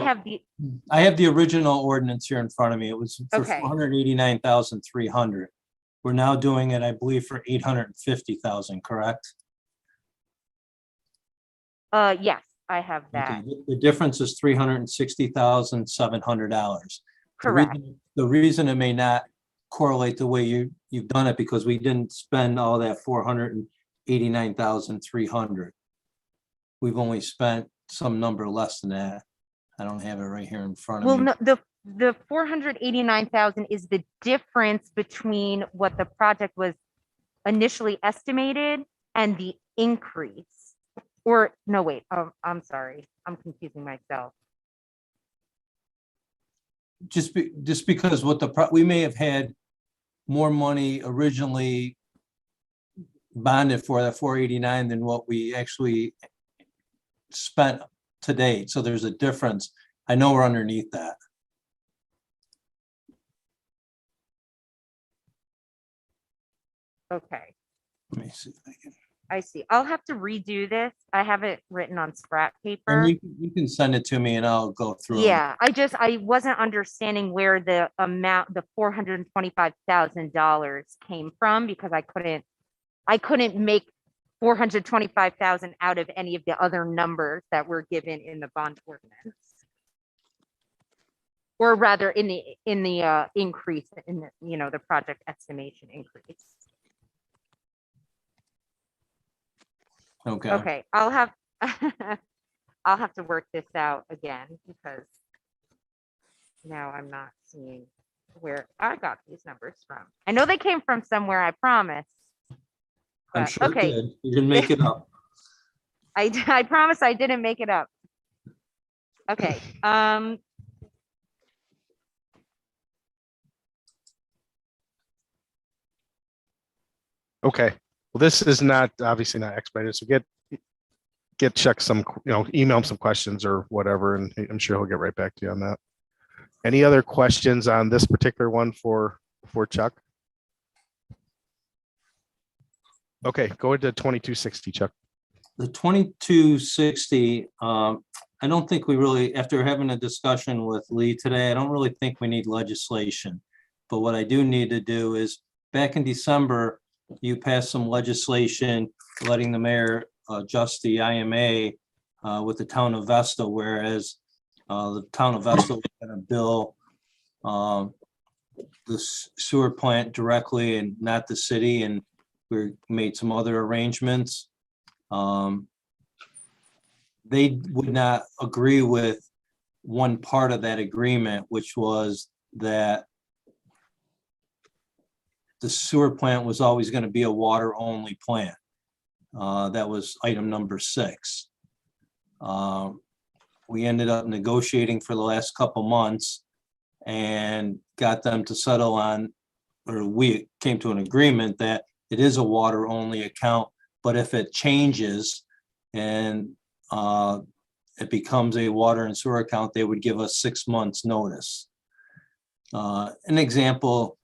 have the original ordinance here in front of me. It was for Okay. 489,300. We're now doing it, I believe, for 850,000, correct? Yes, I have that. Okay, the difference is $360,700. Correct. The reason it may not correlate the way you've done it, because we didn't spend all that 489,300. We've only spent some number less than that. I don't have it right here in front of Well, me. no, the 489,000 is the difference between what the project was initially estimated and the increase. Or no, wait, I'm sorry. I'm confusing myself. Just because we may have had more money originally bonded for that 489 than what we actually spent to date. So there's a difference. I know we're underneath that. Okay, Let me see if I can. I see. I'll have to redo this. I have it written on scrap paper. And you can send it to me and I'll go through. Yeah, I wasn't understanding where the amount, the $425,000 came from, because I couldn't make 425,000 out of any of the other numbers that were given in the bond ordinance. Or rather in the increase in the, the project estimation increase. Okay. Okay, I'll have I'll have to work this out again, because now I'm not seeing where I got these numbers from. I know they came from somewhere, I promise. I'm But, sure okay. you did. You didn't make it up. I promise I didn't make it up. Okay, Okay, well, this is not, obviously not expedited, so get Chuck some, email him some questions or whatever, and I'm sure he'll get right back to you on that. Any other questions on this particular one for Chuck? Okay, go into 2260, Chuck. The 2260, I don't think we really, after having a discussion with Lee today, I don't really think we need legislation. But what I do need to do is, back in December, you passed some legislation letting the mayor adjust the IMA with the town of Vesta, whereas the town of Vesta was going to bill the sewer plant directly and not the city, and we made some other arrangements. They would not agree with one part of that agreement, which was that the sewer plant was always going to be a water-only plant. That was item number 6. We ended up negotiating for the last couple months and got them to settle on, or we came to an agreement that it is a water-only account, but if it changes and it becomes a water and sewer account, they would give us 6 months notice. An example,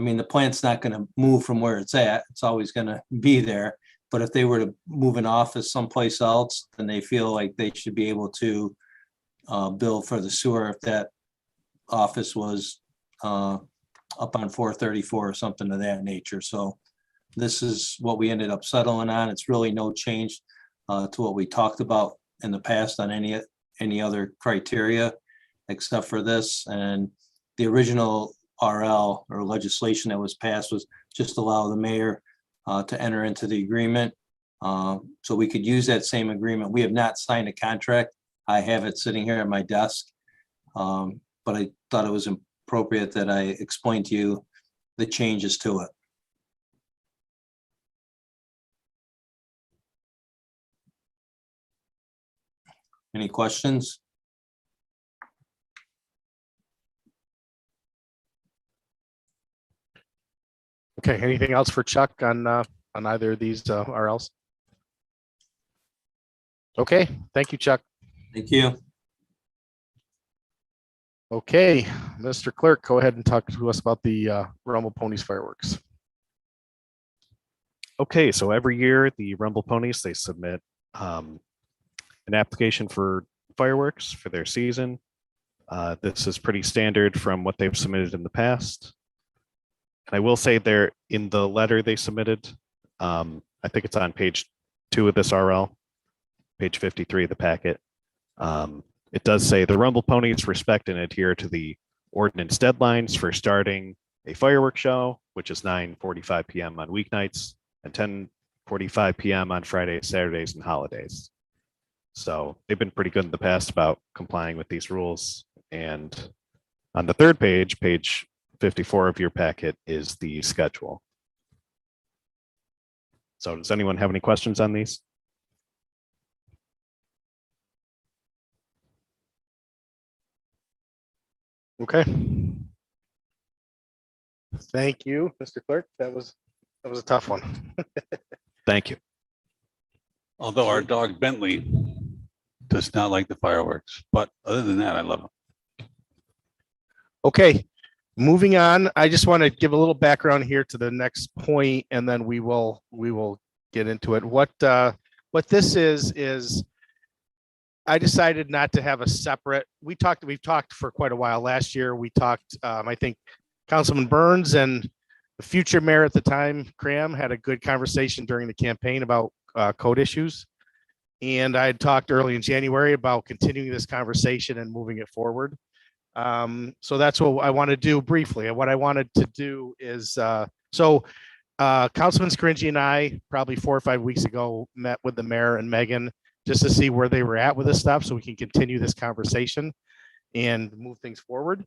the plant's not going to move from where it's at. It's always going to be there. But if they were to move an office someplace else, then they feel like they should be able to bill for the sewer if that office was up on 434 or something of that nature. So this is what we ended up settling on. It's really no change to what we talked about in the past on any other criteria except for this. And the original RL or legislation that was passed was just allow the mayor to enter into the agreement. So we could use that same agreement. We have not signed a contract. I have it sitting here at my desk. but I thought it was appropriate that I explain to you the changes to it. Any questions? Okay, anything else for Chuck on either of these RLs? Okay, thank you, Chuck. Thank you. Okay, Mr. Clerk, go ahead and talk to us about the Rumble Ponies fireworks. Okay, so every year the Rumble Ponies, they submit an application for fireworks for their season. This is pretty standard from what they've submitted in the past. And I will say there in the letter they submitted, I think it's on page 2 of this RL, page 53 of the packet. It does say the Rumble Ponies respect and adhere to the ordinance deadlines for starting a fireworks show, which is 9:45 p.m. on weeknights and 10:45 p.m. on Fridays, Saturdays, and holidays. So they've been pretty good in the past about complying with these rules. And on the third page, page 54 of your packet, is the schedule. So does anyone have any questions on these? Okay. Thank you, Mr. Clerk. That was a tough one. Thank you. Although our dog Bentley does not like the fireworks, but other than that, I love them. Okay, moving on. I just want to give a little background here to the next point, and then we will get into it. What this is I decided not to have a separate. We've talked for quite a while. Last year we talked. I think Councilman Burns and the future mayor at the time, Cram, had a good conversation during the campaign about code issues. And I had talked early in January about continuing this conversation and moving it forward. So that's what I want to do briefly. And what I wanted to do is, Councilman Scaringi and I, probably 4 or 5 weeks ago, met with the mayor and Megan just to see where they were at with this stuff so we can continue this conversation and move things forward.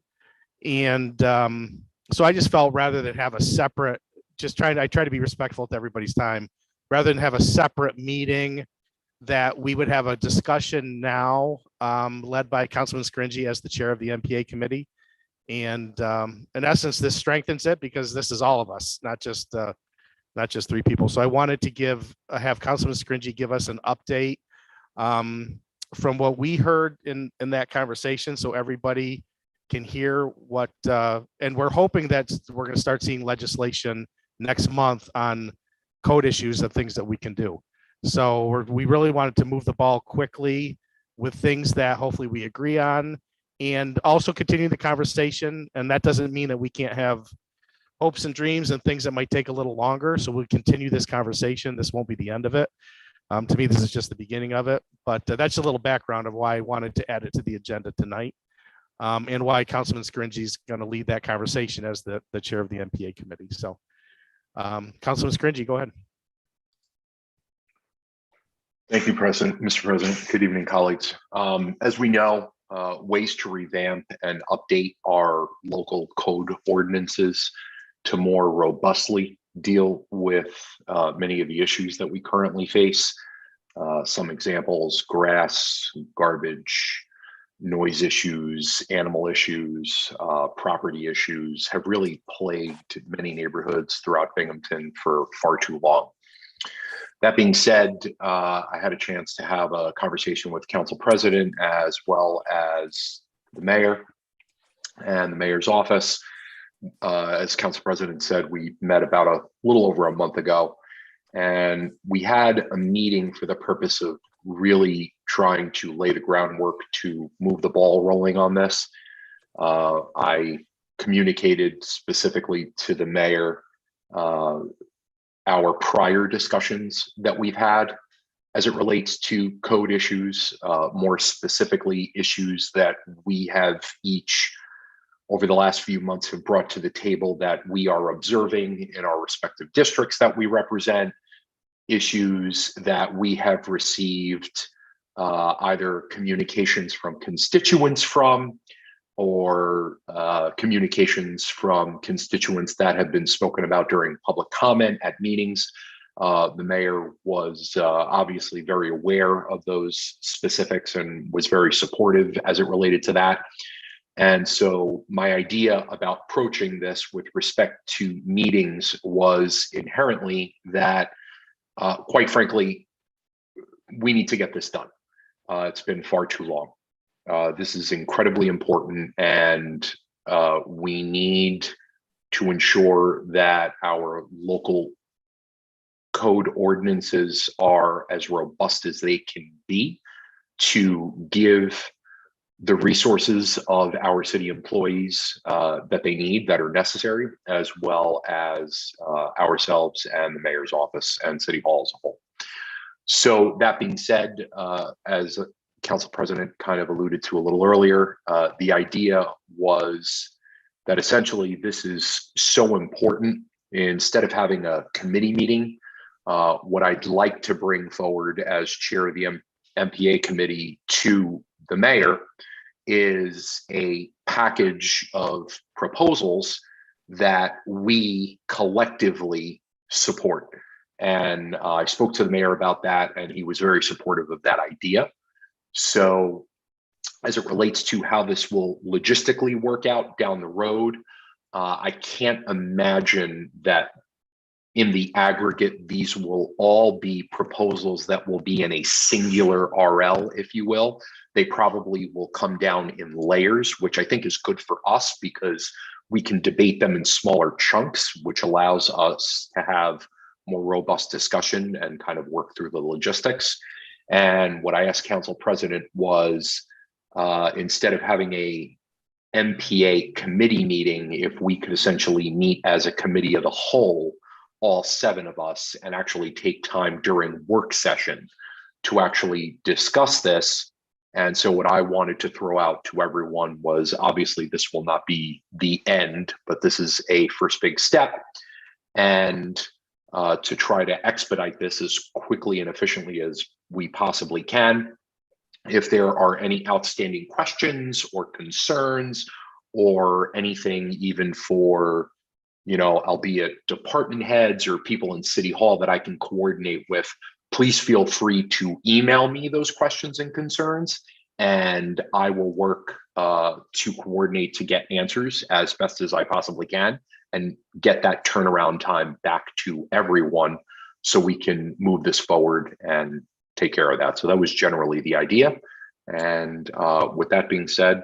And so I just felt rather than have a separate, I try to be respectful to everybody's time, rather than have a separate meeting, that we would have a discussion now led by Councilman Scaringi as the chair of the MPA committee. And in essence, this strengthens it because this is all of us, not just 3 people. So I wanted to have Councilman Scaringi give us an update from what we heard in that conversation, so everybody can hear what, and we're hoping that we're going to start seeing legislation next month on code issues and things that we can do. So we really wanted to move the ball quickly with things that hopefully we agree on, and also continue the conversation. And that doesn't mean that we can't have hopes and dreams and things that might take a little longer. So we'll continue this conversation. This won't be the end of it. To me, this is just the beginning of it. But that's a little background of why I wanted to add it to the agenda tonight, and why Councilman Scaringi is going to lead that conversation as the chair of the MPA committee. So, Councilman Scaringi, go ahead. Thank you, Mr. President. Good evening, colleagues. As we know, ways to revamp and update our local code ordinances to more robustly deal with many of the issues that we currently face. Some examples: grass, garbage, noise issues, animal issues, property issues have really plagued many neighborhoods throughout Binghamton for far too long. That being said, I had a chance to have a conversation with Council President as well as the mayor and the mayor's office. As Council President said, we met about a little over a month ago, and we had a meeting for the purpose of really trying to lay the groundwork to move the ball rolling on this. I communicated specifically to the mayor our prior discussions that we've had as it relates to code issues, more specifically issues that we have each over the last few months have brought to the table that we are observing in our respective districts that we represent, issues that we have received either communications from constituents from, or communications from constituents that have been spoken about during public comment at meetings. The mayor was obviously very aware of those specifics and was very supportive as it related to that. And so my idea about approaching this with respect to meetings was inherently that, quite frankly, we need to get this done. It's been far too long. This is incredibly important, and we need to ensure that our local code ordinances are as robust as they can be to give the resources of our city employees that they need, that are necessary, as well as ourselves and the mayor's office and city hall as a whole. So that being said, as Council President kind of alluded to a little earlier, the idea was that essentially this is so important. Instead of having a committee meeting, what I'd like to bring forward as chair of the MPA committee to the mayor is a package of proposals that we collectively support. And I spoke to the mayor about that, and he was very supportive of that idea. So as it relates to how this will logistically work out down the road, I can't imagine that in the aggregate, these will all be proposals that will be in a singular RL, if you will. They probably will come down in layers, which I think is good for us because we can debate them in smaller chunks, which allows us to have more robust discussion and kind of work through the logistics. And what I asked Council President was, instead of having a MPA committee meeting, if we could essentially meet as a committee of the whole, all 7 of us, and actually take time during work session to actually discuss this. And so what I wanted to throw out to everyone was, obviously this will not be the end, but this is a first big step. And to try to expedite this as quickly and efficiently as we possibly can. If there are any outstanding questions or concerns or anything even for, albeit department heads or people in City Hall that I can coordinate with, please feel free to email me those questions and concerns, and I will work to coordinate to get answers as best as I possibly can and get that turnaround time back to everyone so we can move this forward and take care of that. So that was generally the idea. And with that being said,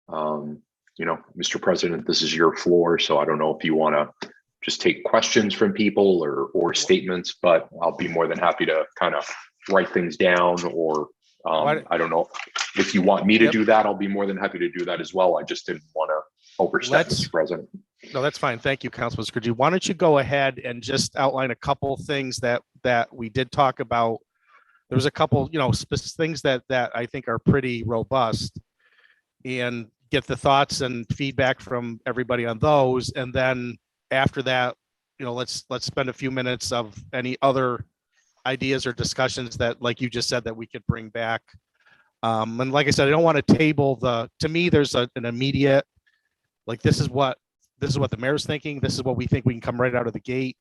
Mr. President, this is your floor. So I don't know if you want to just take questions from people or statements, but I'll be more than happy to kind of write things down, or I don't know if you want me to do that. I'll be more than happy to do that as well. I just didn't want to overstep, Mr. President. No, that's fine. Thank you, Councilman Skrgi. Why don't you go ahead and just outline a couple things that we did talk about. There was a couple, things that I think are pretty robust, and get the thoughts and feedback from everybody on those. And then after that, let's spend a few minutes of any other ideas or discussions that, like you just said, that we could bring back. And like I said, I don't want to table to me, there's an immediate, like, this is what the mayor's thinking. This is what we think we can come right out of the gate.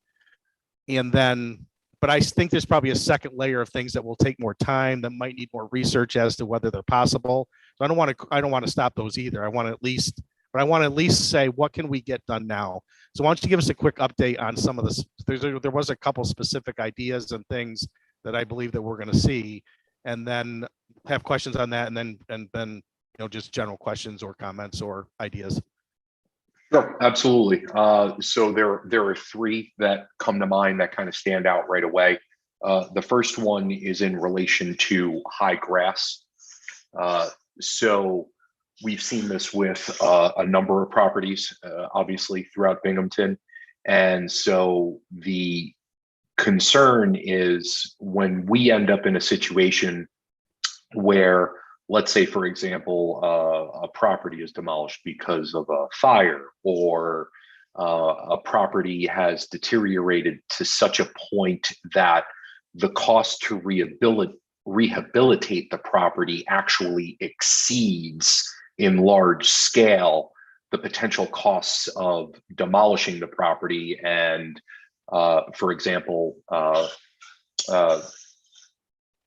And then, but I think there's probably a second layer of things that will take more time, that might need more research as to whether they're possible. So I don't want to stop those either. I want to at least say, what can we get done now? So why don't you give us a quick update on some of this? There was a couple specific ideas and things that I believe that we're going to see, and then have questions on that, and then just general questions or comments or ideas. Sure, absolutely. So there are 3 that come to mind that kind of stand out right away. The first one is in relation to high grass. So we've seen this with a number of properties, obviously throughout Binghamton. And so the concern is when we end up in a situation where, let's say, for example, a property is demolished because of a fire, or a property has deteriorated to such a point that the cost to rehabilitate the property actually exceeds in large scale the potential costs of demolishing the property. And for example,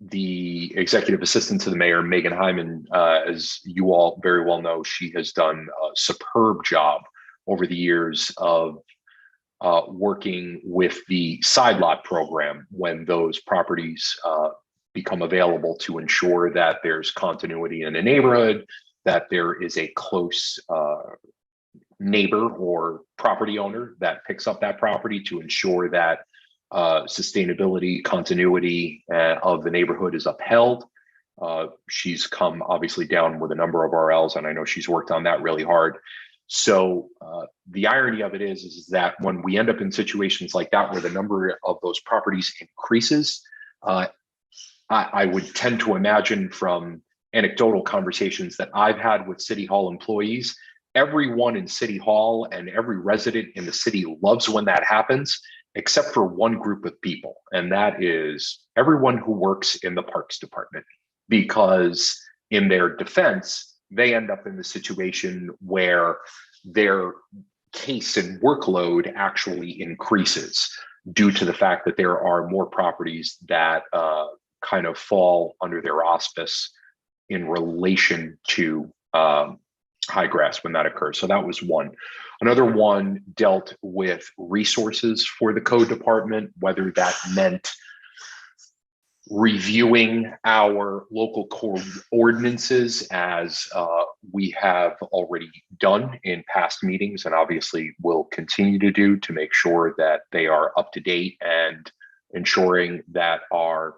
the executive assistant to the mayor, Megan Hyman, as you all very well know, she has done a superb job over the years of working with the side lot program when those properties become available, to ensure that there's continuity in a neighborhood, that there is a close neighbor or property owner that picks up that property, to ensure that sustainability, continuity of the neighborhood is upheld. She's come obviously down with a number of RLs, and I know she's worked on that really hard. So the irony of it is that when we end up in situations like that, where the number of those properties increases, I would tend to imagine from anecdotal conversations that I've had with City Hall employees, everyone in City Hall and every resident in the city loves when that happens, except for one group of people, and that is everyone who works in the Parks Department, because in their defense, they end up in the situation where their case and workload actually increases due to the fact that there are more properties that kind of fall under their auspice in relation to high grass when that occurs. So that was one. Another one dealt with resources for the code department, whether that meant reviewing our local code ordinances, as we have already done in past meetings, and obviously will continue to do, to make sure that they are up to date and ensuring that our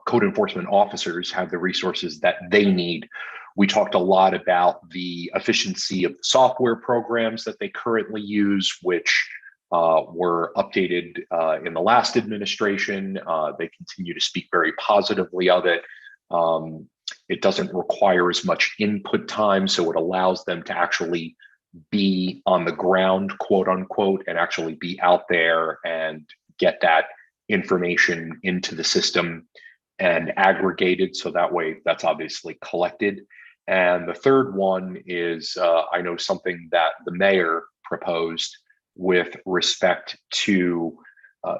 code enforcement officers have the resources that they need. We talked a lot about the efficiency of the software programs that they currently use, which were updated in the last administration. They continue to speak very positively of it. It doesn't require as much input time, so it allows them to actually be on the ground, quote unquote, and actually be out there and get that information into the system and aggregated, so that way that's obviously collected. And the third one is, I know something that the mayor proposed with respect to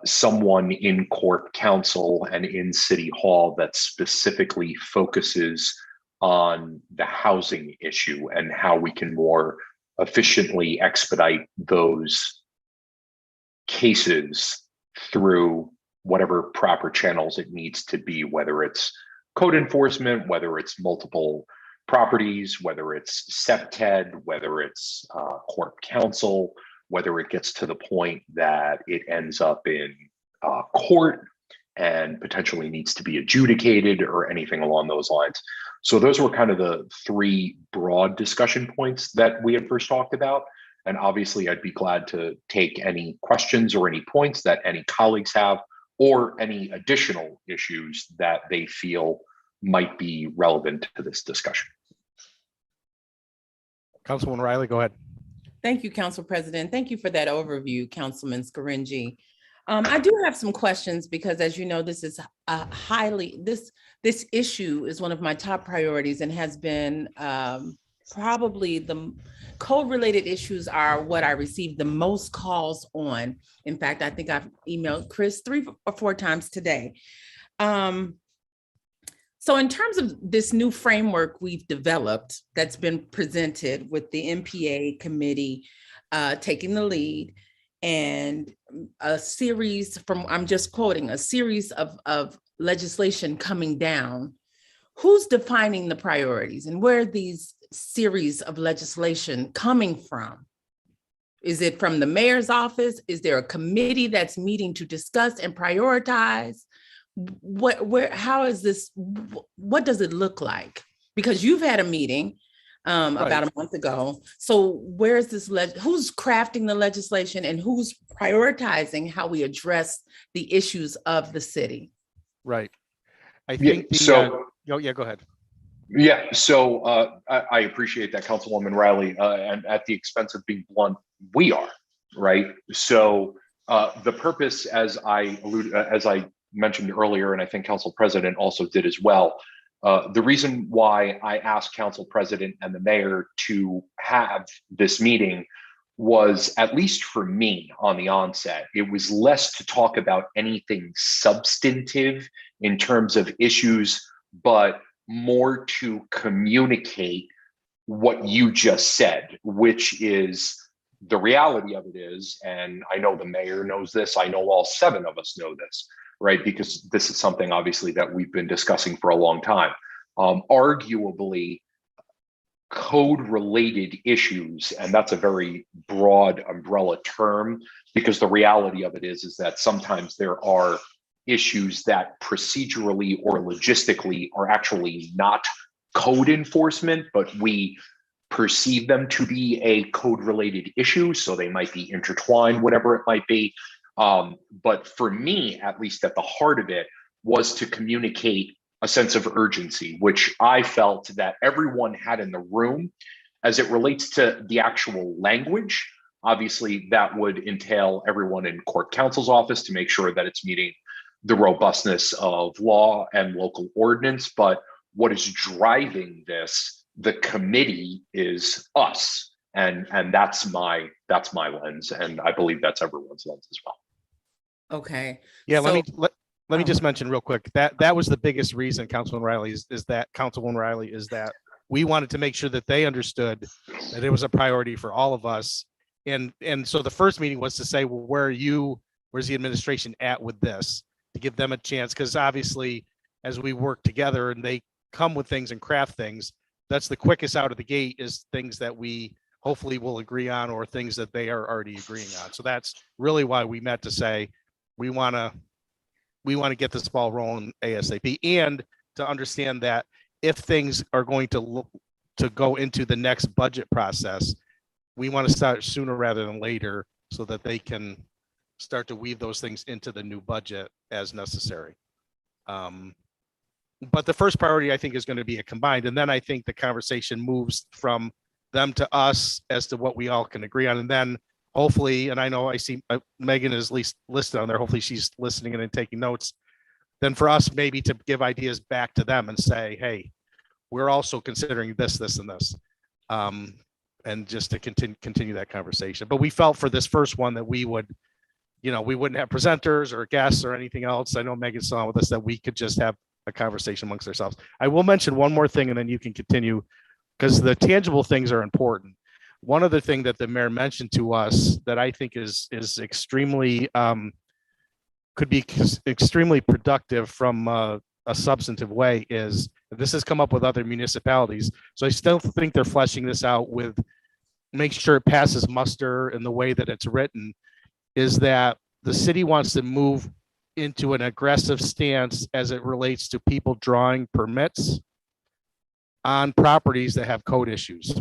someone in Corp Council and in City Hall that specifically focuses on the housing issue and how we can more efficiently expedite those cases through whatever proper channels it needs to be, whether it's code enforcement, whether it's multiple properties, whether it's SEPTED, whether it's Corp Council, whether it gets to the point that it ends up in court and potentially needs to be adjudicated or anything along those lines. So those were kind of the three broad discussion points that we had first talked about. And obviously I'd be glad to take any questions or any points that any colleagues have, or any additional issues that they feel might be relevant to this discussion. Councilwoman Riley, go ahead. Thank you, Council President. Thank you for that overview, Councilman Scaringi. I do have some questions because, as you know, this is this issue is one of my top priorities and has been probably the code-related issues are what I received the most calls on. In fact, I think I've emailed Chris 3 or 4 times today. So in terms of this new framework we've developed that's been presented with the MPA committee taking the lead, and a series from, I'm just quoting, a series of legislation coming down, who's defining the priorities and where are these series of legislation coming from? Is it from the mayor's office? Is there a committee that's meeting to discuss and prioritize? How is this, what does it look like? Because you've had a meeting about a month ago. So where's this, who's crafting the legislation and who's prioritizing how we address the issues of the city? Right. I think go ahead. Yeah, so I appreciate that, Councilwoman Riley, and at the expense of being blunt, we are, right? So the purpose, as I mentioned earlier, and I think Council President also did as well, The reason why I asked council president and the mayor to have this meeting was, at least for me on the onset, it was less to talk about anything substantive in terms of issues, but more to communicate what you just said, which is the reality of it is, and I know the mayor knows this, I know all 7 of us know this, right? Because this is something obviously that we've been discussing for a long time. Arguably, code related issues, and that's a very broad umbrella term, because the reality of it is that sometimes there are issues that procedurally or logistically are actually not code enforcement, but we perceive them to be a code related issue. So they might be intertwined, whatever it might be. But for me, at least at the heart of it, was to communicate a sense of urgency, which I felt that everyone had in the room as it relates to the actual language. Obviously, that would entail everyone in court counsel's office to make sure that it's meeting the robustness of law and local ordinance. But what is driving this, the committee, is us. And that's my lens. And I believe that's everyone's lens as well. Okay. Yeah, So- let me just mention real quick that was the biggest reason, Councilman Riley, is that we wanted to make sure that they understood that it was a priority for all of us. And so the first meeting was to say, well, where's the administration at with this, to give them a chance, because obviously as we work together and they come with things and craft things, that's the quickest out of the gate, is things that we hopefully will agree on or things that they are already agreeing on. So that's really why we met, to say we want to get this ball rolling ASAP, and to understand that if things are going to go into the next budget process, we want to start sooner rather than later, so that they can start to weave those things into the new budget as necessary. But the first priority, I think, is going to be a combined, and then I think the conversation moves from them to us as to what we all can agree on, and then hopefully, and I know I see Megan is at least listed on there, hopefully she's listening and taking notes, then for us maybe to give ideas back to them and say, hey, we're also considering this, this, and this, and just to continue that conversation. But we felt for this first one that we would, we wouldn't have presenters or guests or anything else. I know Megan's still on with us, that we could just have a conversation amongst ourselves. I will mention one more thing and then you can continue, because the tangible things are important. One other thing that the mayor mentioned to us that I think is extremely, could be extremely productive from a substantive way, is this has come up with other municipalities. So I still think they're fleshing this out with, make sure it passes muster in the way that it's written, is that the city wants to move into an aggressive stance as it relates to people drawing permits on properties that have code issues.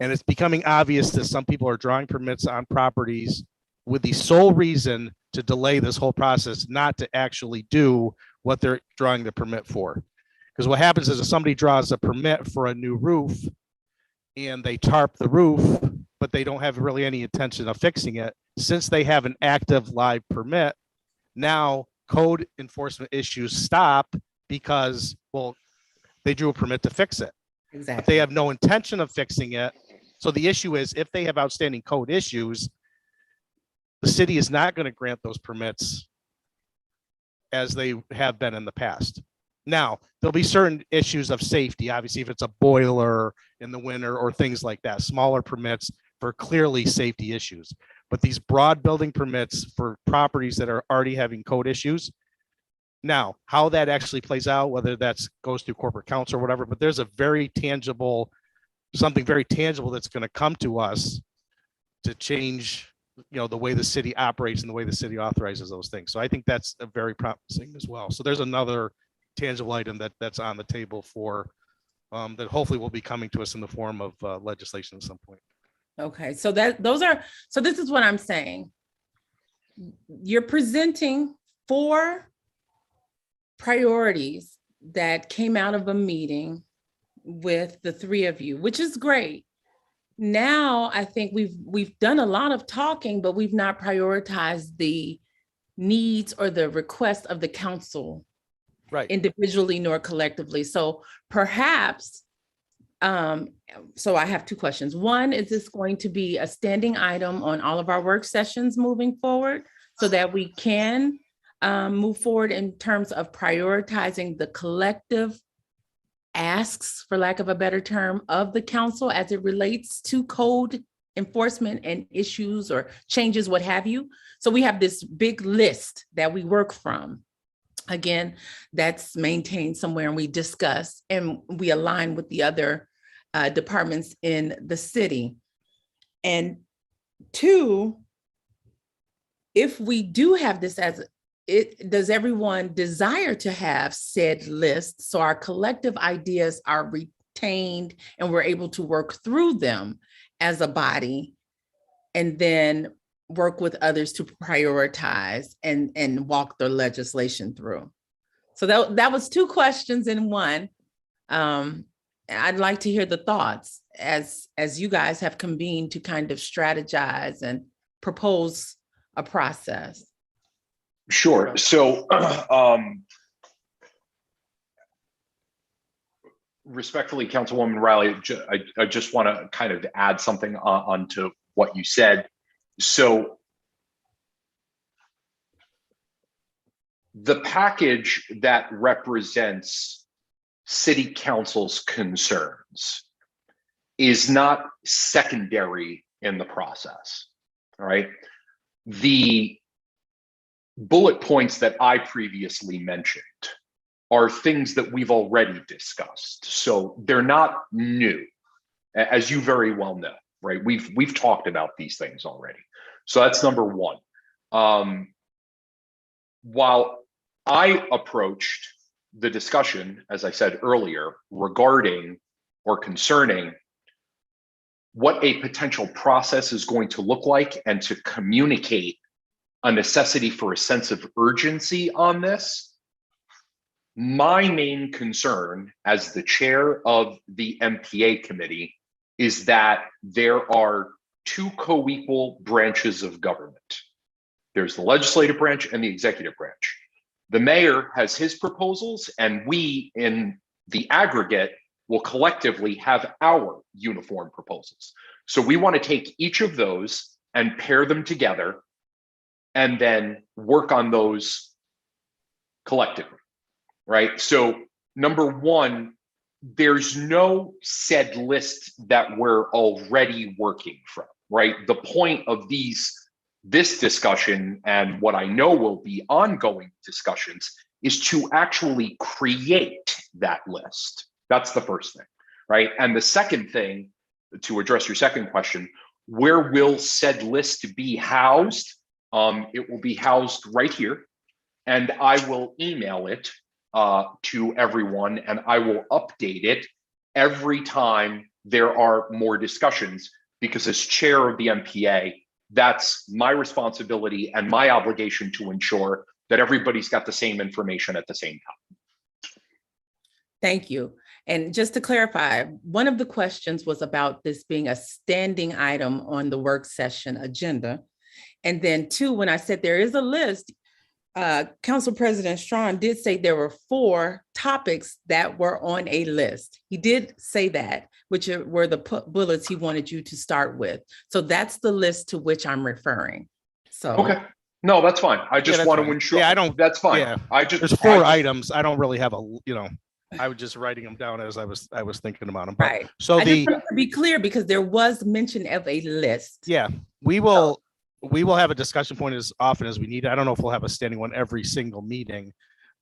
And it's becoming obvious that some people are drawing permits on properties with the sole reason to delay this whole process, not to actually do what they're drawing the permit for. Because what happens is if somebody draws a permit for a new roof and they tarp the roof, but they don't have really any intention of fixing it, since they have an active live permit, now code enforcement issues stop because, well, they drew a permit to fix it. Exactly. But they have no intention of fixing it. So the issue is, if they have outstanding code issues, the city is not going to grant those permits as they have been in the past. Now, there'll be certain issues of safety, obviously, if it's a boiler in the winter or things like that, smaller permits for clearly safety issues. But these broad building permits for properties that are already having code issues, now, how that actually plays out, whether that's goes through corporate counsel or whatever, but there's a very tangible, something very tangible that's going to come to us to change, the way the city operates and the way the city authorizes those things. So I think that's a very promising as well. So there's another tangible item that's on the table for that hopefully will be coming to us in the form of legislation at some point. Okay, so this is what I'm saying. You're presenting 4 priorities that came out of a meeting with the 3 of you, which is great. Now, I think we've done a lot of talking, but we've not prioritized the needs or the requests of the council Right. individually nor collectively. So perhaps, so I have two questions. One, is this going to be a standing item on all of our work sessions moving forward so that we can move forward in terms of prioritizing the collective asks, for lack of a better term, of the council as it relates to code enforcement and issues or changes, what have you. So we have this big list that we work from. Again, that's maintained somewhere and we discuss and we align with the other departments in the city. And two, if we do have this as does everyone desire to have said list so our collective ideas are retained and we're able to work through them as a body and then work with others to prioritize and walk the legislation through? So that was two questions in one. I'd like to hear the thoughts as you guys have convened to kind of strategize and propose a process. Sure. So, respectfully, Councilwoman Riley, I just want to kind of add something onto what you said. So, the package that represents City Council's concerns is not secondary in the process. All right. The bullet points that I previously mentioned are things that we've already discussed. So they're not new, as you very well know, right? We've talked about these things already. So that's number one. While I approached the discussion, as I said earlier, regarding or concerning what a potential process is going to look like and to communicate a necessity for a sense of urgency on this, my main concern as the chair of the MPA committee is that there are two co-equal branches of government. There's the legislative branch and the executive branch. The mayor has his proposals, and we in the aggregate will collectively have our uniform proposals. So we want to take each of those and pair them together and then work on those collectively, right? So number one, there's no said list that we're already working from, right? The point of this discussion and what I know will be ongoing discussions is to actually create that list. That's the first thing, right? And the second thing, to address your second question, where will said list be housed? It will be housed right here, and I will email it to everyone, and I will update it every time there are more discussions, because as chair of the MPA, that's my responsibility and my obligation to ensure that everybody's got the same information at the same time. Thank you. And just to clarify, one of the questions was about this being a standing item on the work session agenda. And then two, when I said there is a list, Council President Strawn did say there were 4 topics that were on a list. He did say that, which were the bullets he wanted you to start with. So that's the list to which I'm referring. So okay, no, that's fine. I just want to ensure. Yeah, I don't. That's fine. Yeah, there's 4 items. I don't really have I was just writing them down as I was thinking about them. But, right. So I just wanted to be clear because there was mention of a list. Yeah, we will have a discussion point as often as we need. I don't know if we'll have a standing one every single meeting,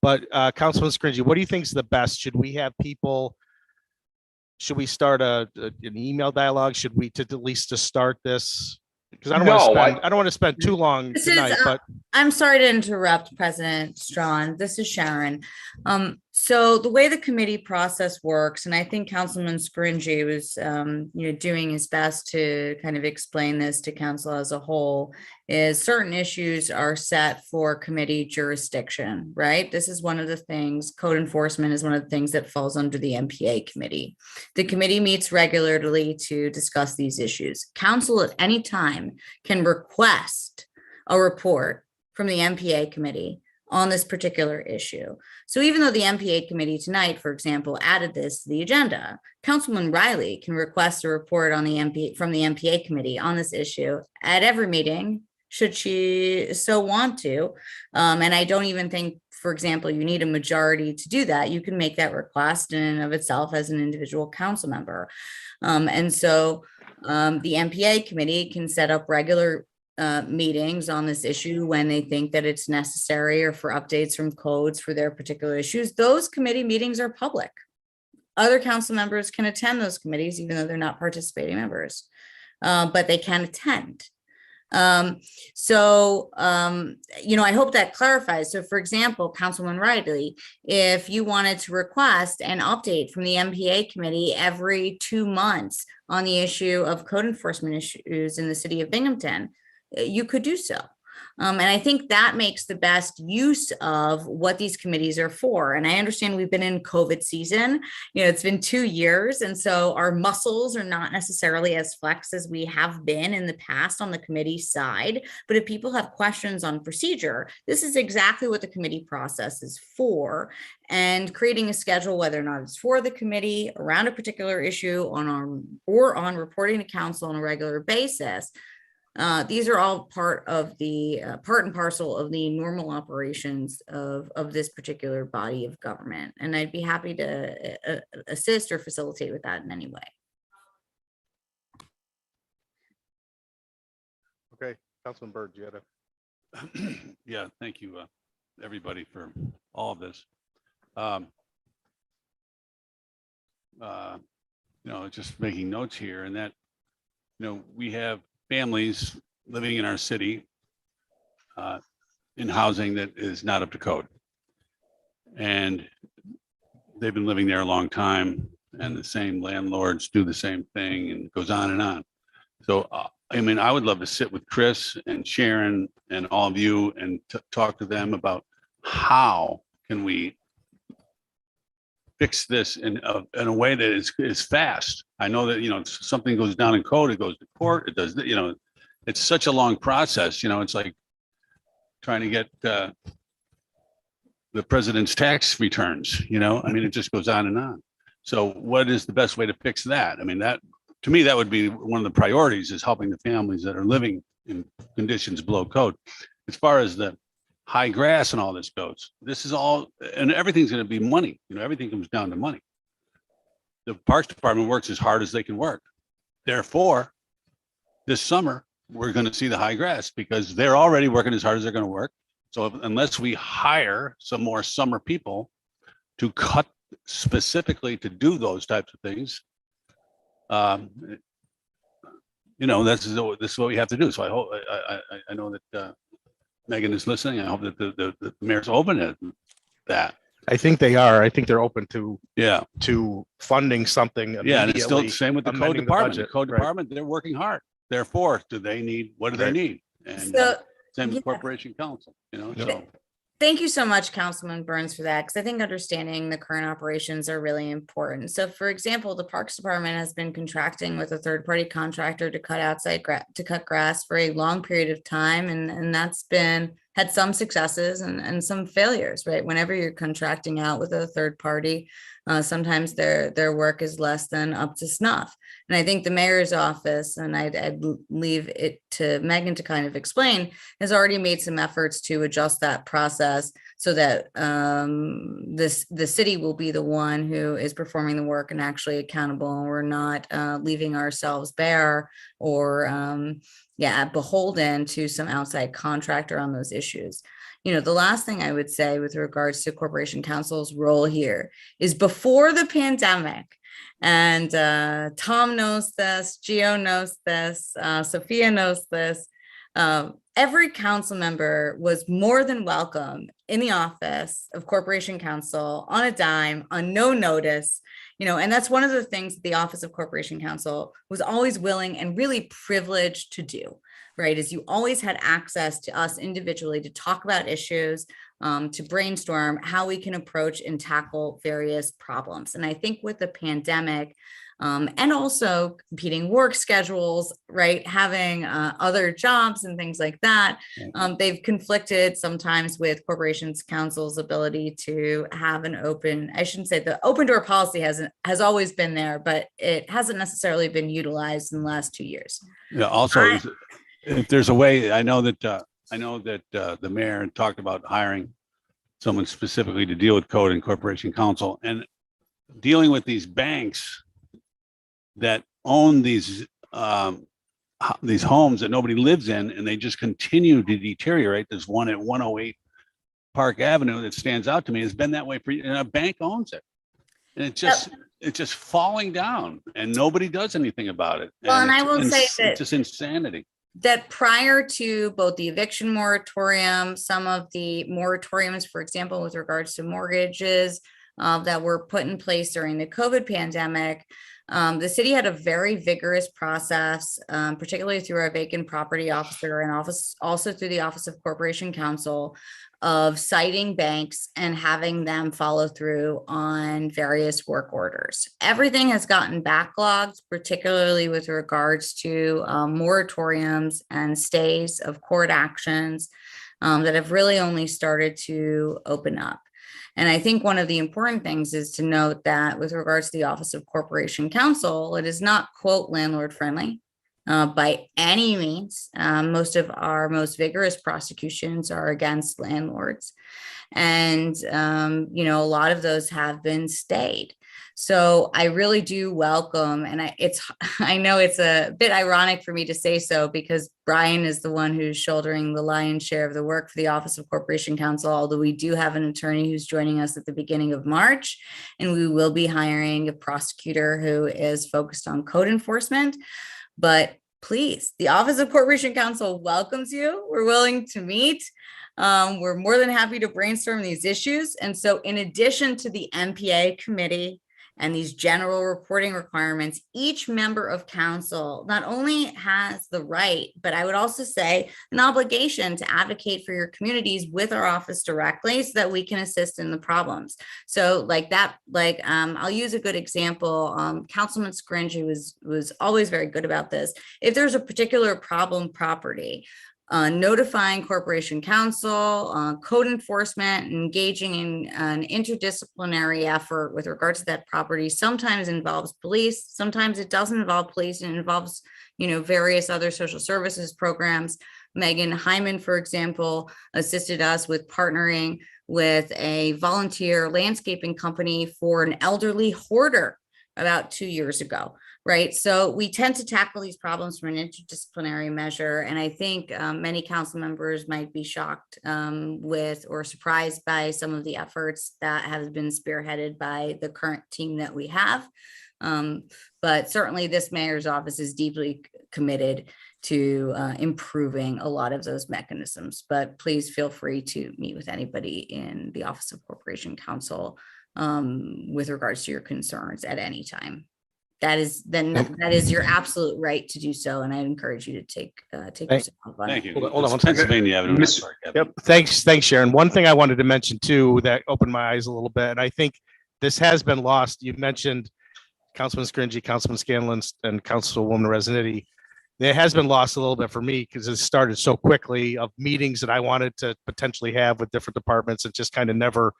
but Councilman Scringy, what do you think is the best? Should we have people? Should we start an email dialogue? Should we at least to start this? Because I don't want to spend too long tonight. But I'm sorry to interrupt, President Strawn. This is Sharon. So the way the committee process works, and I think Councilman Scringy was, doing his best to kind of explain this to council as a whole, is certain issues are set for committee jurisdiction, right? This is one of the things, code enforcement is one of the things that falls under the MPA committee. The committee meets regularly to discuss these issues. Council at any time can request a report from the MPA committee on this particular issue. So even though the MPA committee tonight, for example, added this to the agenda, Councilman Riley can request a report on the from the MPA committee on this issue at every meeting, should she so want to. And I don't even think, for example, you need a majority to do that. You can make that request in and of itself as an individual council member. And so the MPA committee can set up regular meetings on this issue when they think that it's necessary, or for updates from codes for their particular issues. Those committee meetings are public. Other council members can attend those committees, even though they're not participating members, but they can attend. I hope that clarifies. So for example, Councilman Riley, if you wanted to request an update from the MPA committee every 2 months on the issue of code enforcement issues in the city of Binghamton, you could do so. And I think that makes the best use of what these committees are for. And I understand we've been in COVID season, it's been 2 years. And so our muscles are not necessarily as flexed as we have been in the past on the committee side. But if people have questions on procedure, this is exactly what the committee process is for. And creating a schedule, whether or not it's for the committee around a particular issue on reporting to council on a regular basis. These are all part and parcel of the normal operations of this particular body of government. And I'd be happy to assist or facilitate with that in any way. Okay, Councilman Byrd, you had Yeah, thank you, everybody, for all of this. Just making notes here, and that, we have families living in our city in housing that is not up to code. And they've been living there a long time, and the same landlords do the same thing, and it goes on and on. So, I would love to sit with Chris and Sharon and all of you and talk to them about how can we fix this in a way that is fast. I know that, something goes down in code, it goes to court, it does, it's such a long process, it's like trying to get the president's tax returns, it just goes on and on. So what is the best way to fix that? That, to me, that would be one of the priorities, is helping the families that are living in conditions below code. As far as the high grass and all this goes, this is all, and everything's going to be money. Everything comes down to money. The Parks Department works as hard as they can work. Therefore, this summer, we're going to see the high grass because they're already working as hard as they're going to work. So unless we hire some more summer people to cut specifically to do those types of things, this is what we have to do. So I hope, I know that Megan is listening. I hope that the mayor's open to that. I think they are. I think they're open to funding something. Yeah, and it's still the immediately, same with the code amending department. The budget, code right. department, they're working hard. Therefore, what do they need? And same with Corporation Council, so. Thank you so much, Councilman Burns, for that, because I think understanding the current operations are really important. So, for example, the Parks Department has been contracting with a third-party contractor to cut grass for a long period of time, and that's had some successes and some failures, right? Whenever you're contracting out with a third party, sometimes their work is less than up to snuff. And I think the mayor's office, and I'd leave it to Megan to kind of explain, has already made some efforts to adjust that process so that the city will be the one who is performing the work and actually accountable, and we're not leaving ourselves bare or beholden to some outside contractor on those issues. The last thing I would say with regards to Corporation Council's role here is, before the pandemic, and Tom knows this, Gio knows this, Sophia knows this, every council member was more than welcome in the office of Corporation Council on a dime, on no notice. And that's one of the things that the Office of Corporation Council was always willing and really privileged to do. right, is you always had access to us individually to talk about issues, to brainstorm how we can approach and tackle various problems. And I think with the pandemic, and also competing work schedules, right? Having other jobs and things like that. They've conflicted sometimes with corporations council's ability to have an open, I shouldn't say the open door policy has always been there, but it hasn't necessarily been utilized in the last 2 years. Yeah, also, if there's a way, I know that the mayor talked about hiring someone specifically to deal with code and corporation counsel, and dealing with these banks that own these homes that nobody lives in, and they just continue to deteriorate. There's one at 108 Park Avenue that stands out to me. It's been that way and a bank owns it, and it's just falling down, and nobody does anything about it. Well, and I will say that it's just insanity. That prior to both the eviction moratorium, some of the moratoriums, for example, with regards to mortgages that were put in place during the COVID pandemic, the city had a very vigorous process, particularly through our vacant property officer and also through the Office of Corporation Counsel, of citing banks and having them follow through on various work orders. Everything has gotten backlogged, particularly with regards to moratoriums and stays of court actions that have really only started to open up. And I think one of the important things is to note that with regards to the Office of Corporation Counsel, it is not, quote, landlord friendly by any means. Most of our most vigorous prosecutions are against landlords. And, a lot of those have been stayed. So I really do welcome, and I know it's a bit ironic for me to say so because Brian is the one who's shouldering the lion's share of the work for the Office of Corporation Counsel, although we do have an attorney who's joining us at the beginning of March, and we will be hiring a prosecutor who is focused on code enforcement. But please, the Office of Corporation Counsel welcomes you. We're willing to meet. We're more than happy to brainstorm these issues. And so in addition to the MPA committee and these general reporting requirements, each member of council not only has the right, but I would also say an obligation to advocate for your communities with our office directly so that we can assist in the problems. So I'll use a good example. Councilman Scringy was always very good about this. If there's a particular problem property, notifying corporation counsel, code enforcement, engaging in an interdisciplinary effort with regards to that property sometimes involves police, sometimes it doesn't involve police, and it involves, various other social services programs. Megan Hyman, for example, assisted us with partnering with a volunteer landscaping company for an elderly hoarder about 2 years ago. Right. So we tend to tackle these problems from an interdisciplinary measure. And I think many council members might be shocked with or surprised by some of the efforts that have been spearheaded by the current team that we have. But certainly this mayor's office is deeply committed to improving a lot of those mechanisms. But please feel free to meet with anybody in the Office of Corporation Counsel with regards to your concerns at any time. That is your absolute right to do so, and I encourage you to take yourself on. Thank you. Hold on one second. Pennsylvania Avenue. Yep. Thanks, Sharon. One thing I wanted to mention too that opened my eyes a little bit, and I think this has been lost. You mentioned Councilman Scringy, Councilman Scanlon, and Councilwoman Resnitti. It has been lost a little bit for me because it started so quickly of meetings that I wanted to potentially have with different departments. It just kind of never.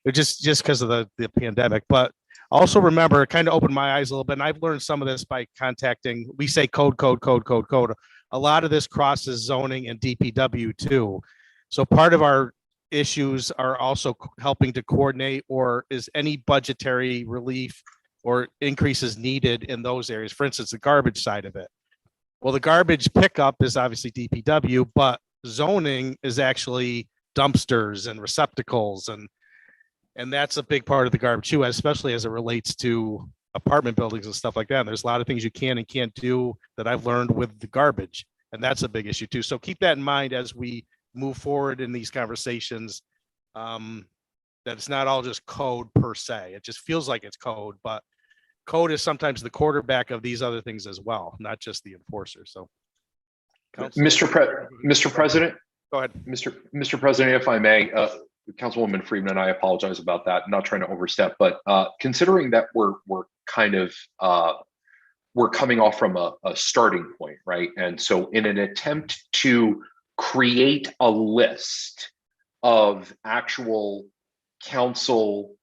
It just because of the pandemic, but. Also remember, it kind of opened my eyes a little bit, and I've learned some of this by contacting, we say code. A lot of this crosses zoning and DPW too. So part of our issues are also helping to coordinate, or is any budgetary relief or increases needed in those areas. For instance, the garbage side of it. Well, the garbage pickup is obviously DPW, but zoning is actually dumpsters and receptacles, and that's a big part of the garbage too, especially as it relates to apartment buildings and stuff like that. And there's a lot of things you can and can't do that I've learned with the garbage. And that's a big issue too. So keep that in mind as we move forward in these conversations, that it's not all just code per se. It just feels like it's code, but code is sometimes the quarterback of these other things as well, not just the enforcer. So. Mr. President, Go ahead. Mr. President, if I may, Councilwoman Friedman, I apologize about that. I'm not trying to overstep, but considering that we're kind of we're coming off from a starting point, right? And so in an attempt to create a list of actual council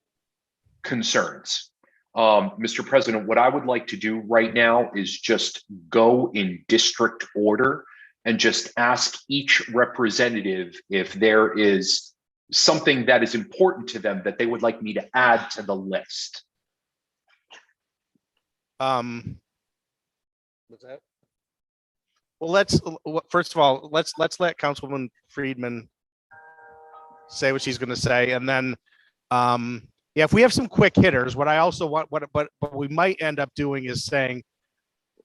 concerns, Mr. President, what I would like to do right now is just go in district order and just ask each representative if there is something that is important to them that they would like me to add to the list. Was that? Well, first of all, let's let Councilwoman Friedman say what she's going to say, and then, yeah, if we have some quick hitters, what I also want, what we might end up doing is saying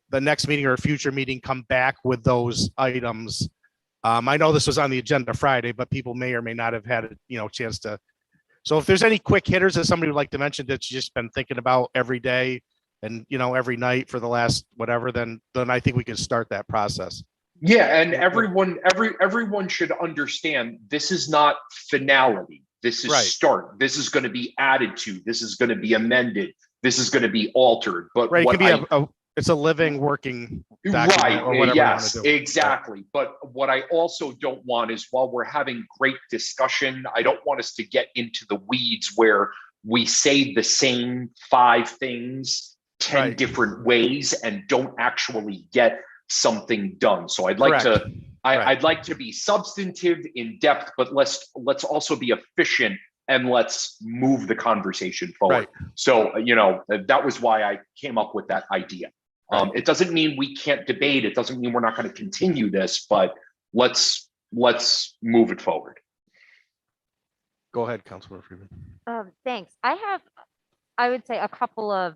the next meeting or a future meeting, come back with those items. I know this was on the agenda Friday, but people may or may not have had a chance to. So if there's any quick hitters that somebody would like to mention that you just been thinking about every day and every night for the last whatever, then I think we can start that process. Yeah, and everyone should understand this is not finality. This is start. This is going to be added to. This is going to be amended. This is going to be altered. But right, it could be it's a living, working document, right? Or whatever. Yes, exactly. But what I also don't want is, while we're having great discussion, I don't want us to get into the weeds where we say the same 5 things 10 different ways and don't actually get something done. So I'd like to, I'd like to be substantive, in depth, but let's also be efficient and let's move the conversation forward. So, that was why I came up with that idea. It doesn't mean we can't debate. It doesn't mean we're not going to continue this, but let's move it forward. Go ahead, Councilor Freeman. Thanks. I would say a couple of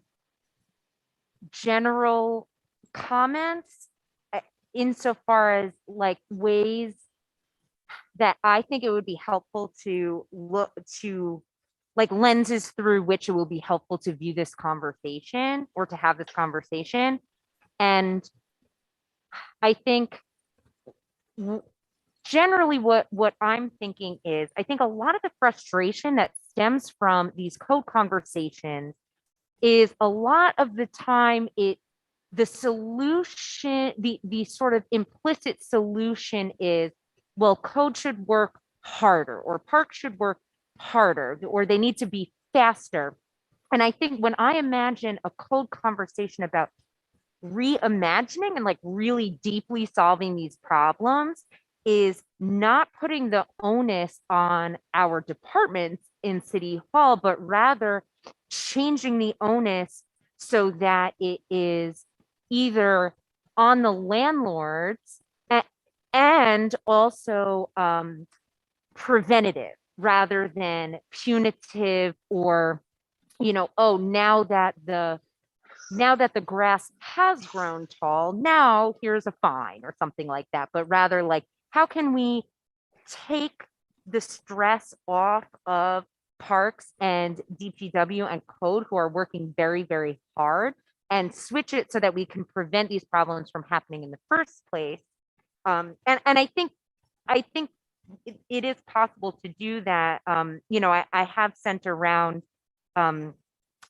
general comments insofar as like ways that I think it would be helpful to look to, like, lenses through which it will be helpful to view this conversation or to have this conversation. And I think generally what I'm thinking is, I think a lot of the frustration that stems from these code conversations is a lot of the time the solution, the sort of implicit solution is, well, code should work harder, or parks should work harder, or they need to be faster. And I think when I imagine a code conversation about reimagining and like really deeply solving these problems, is not putting the onus on our departments in City Hall, but rather changing the onus so that it is either on the landlords and also preventative rather than punitive, or oh, now that the grass has grown tall, now here's a fine or something like that. But rather, like, how can we take the stress off of parks and DPW and code, who are working very, very hard, and switch it so that we can prevent these problems from happening in the first place. And I think it is possible to do that. I have sent around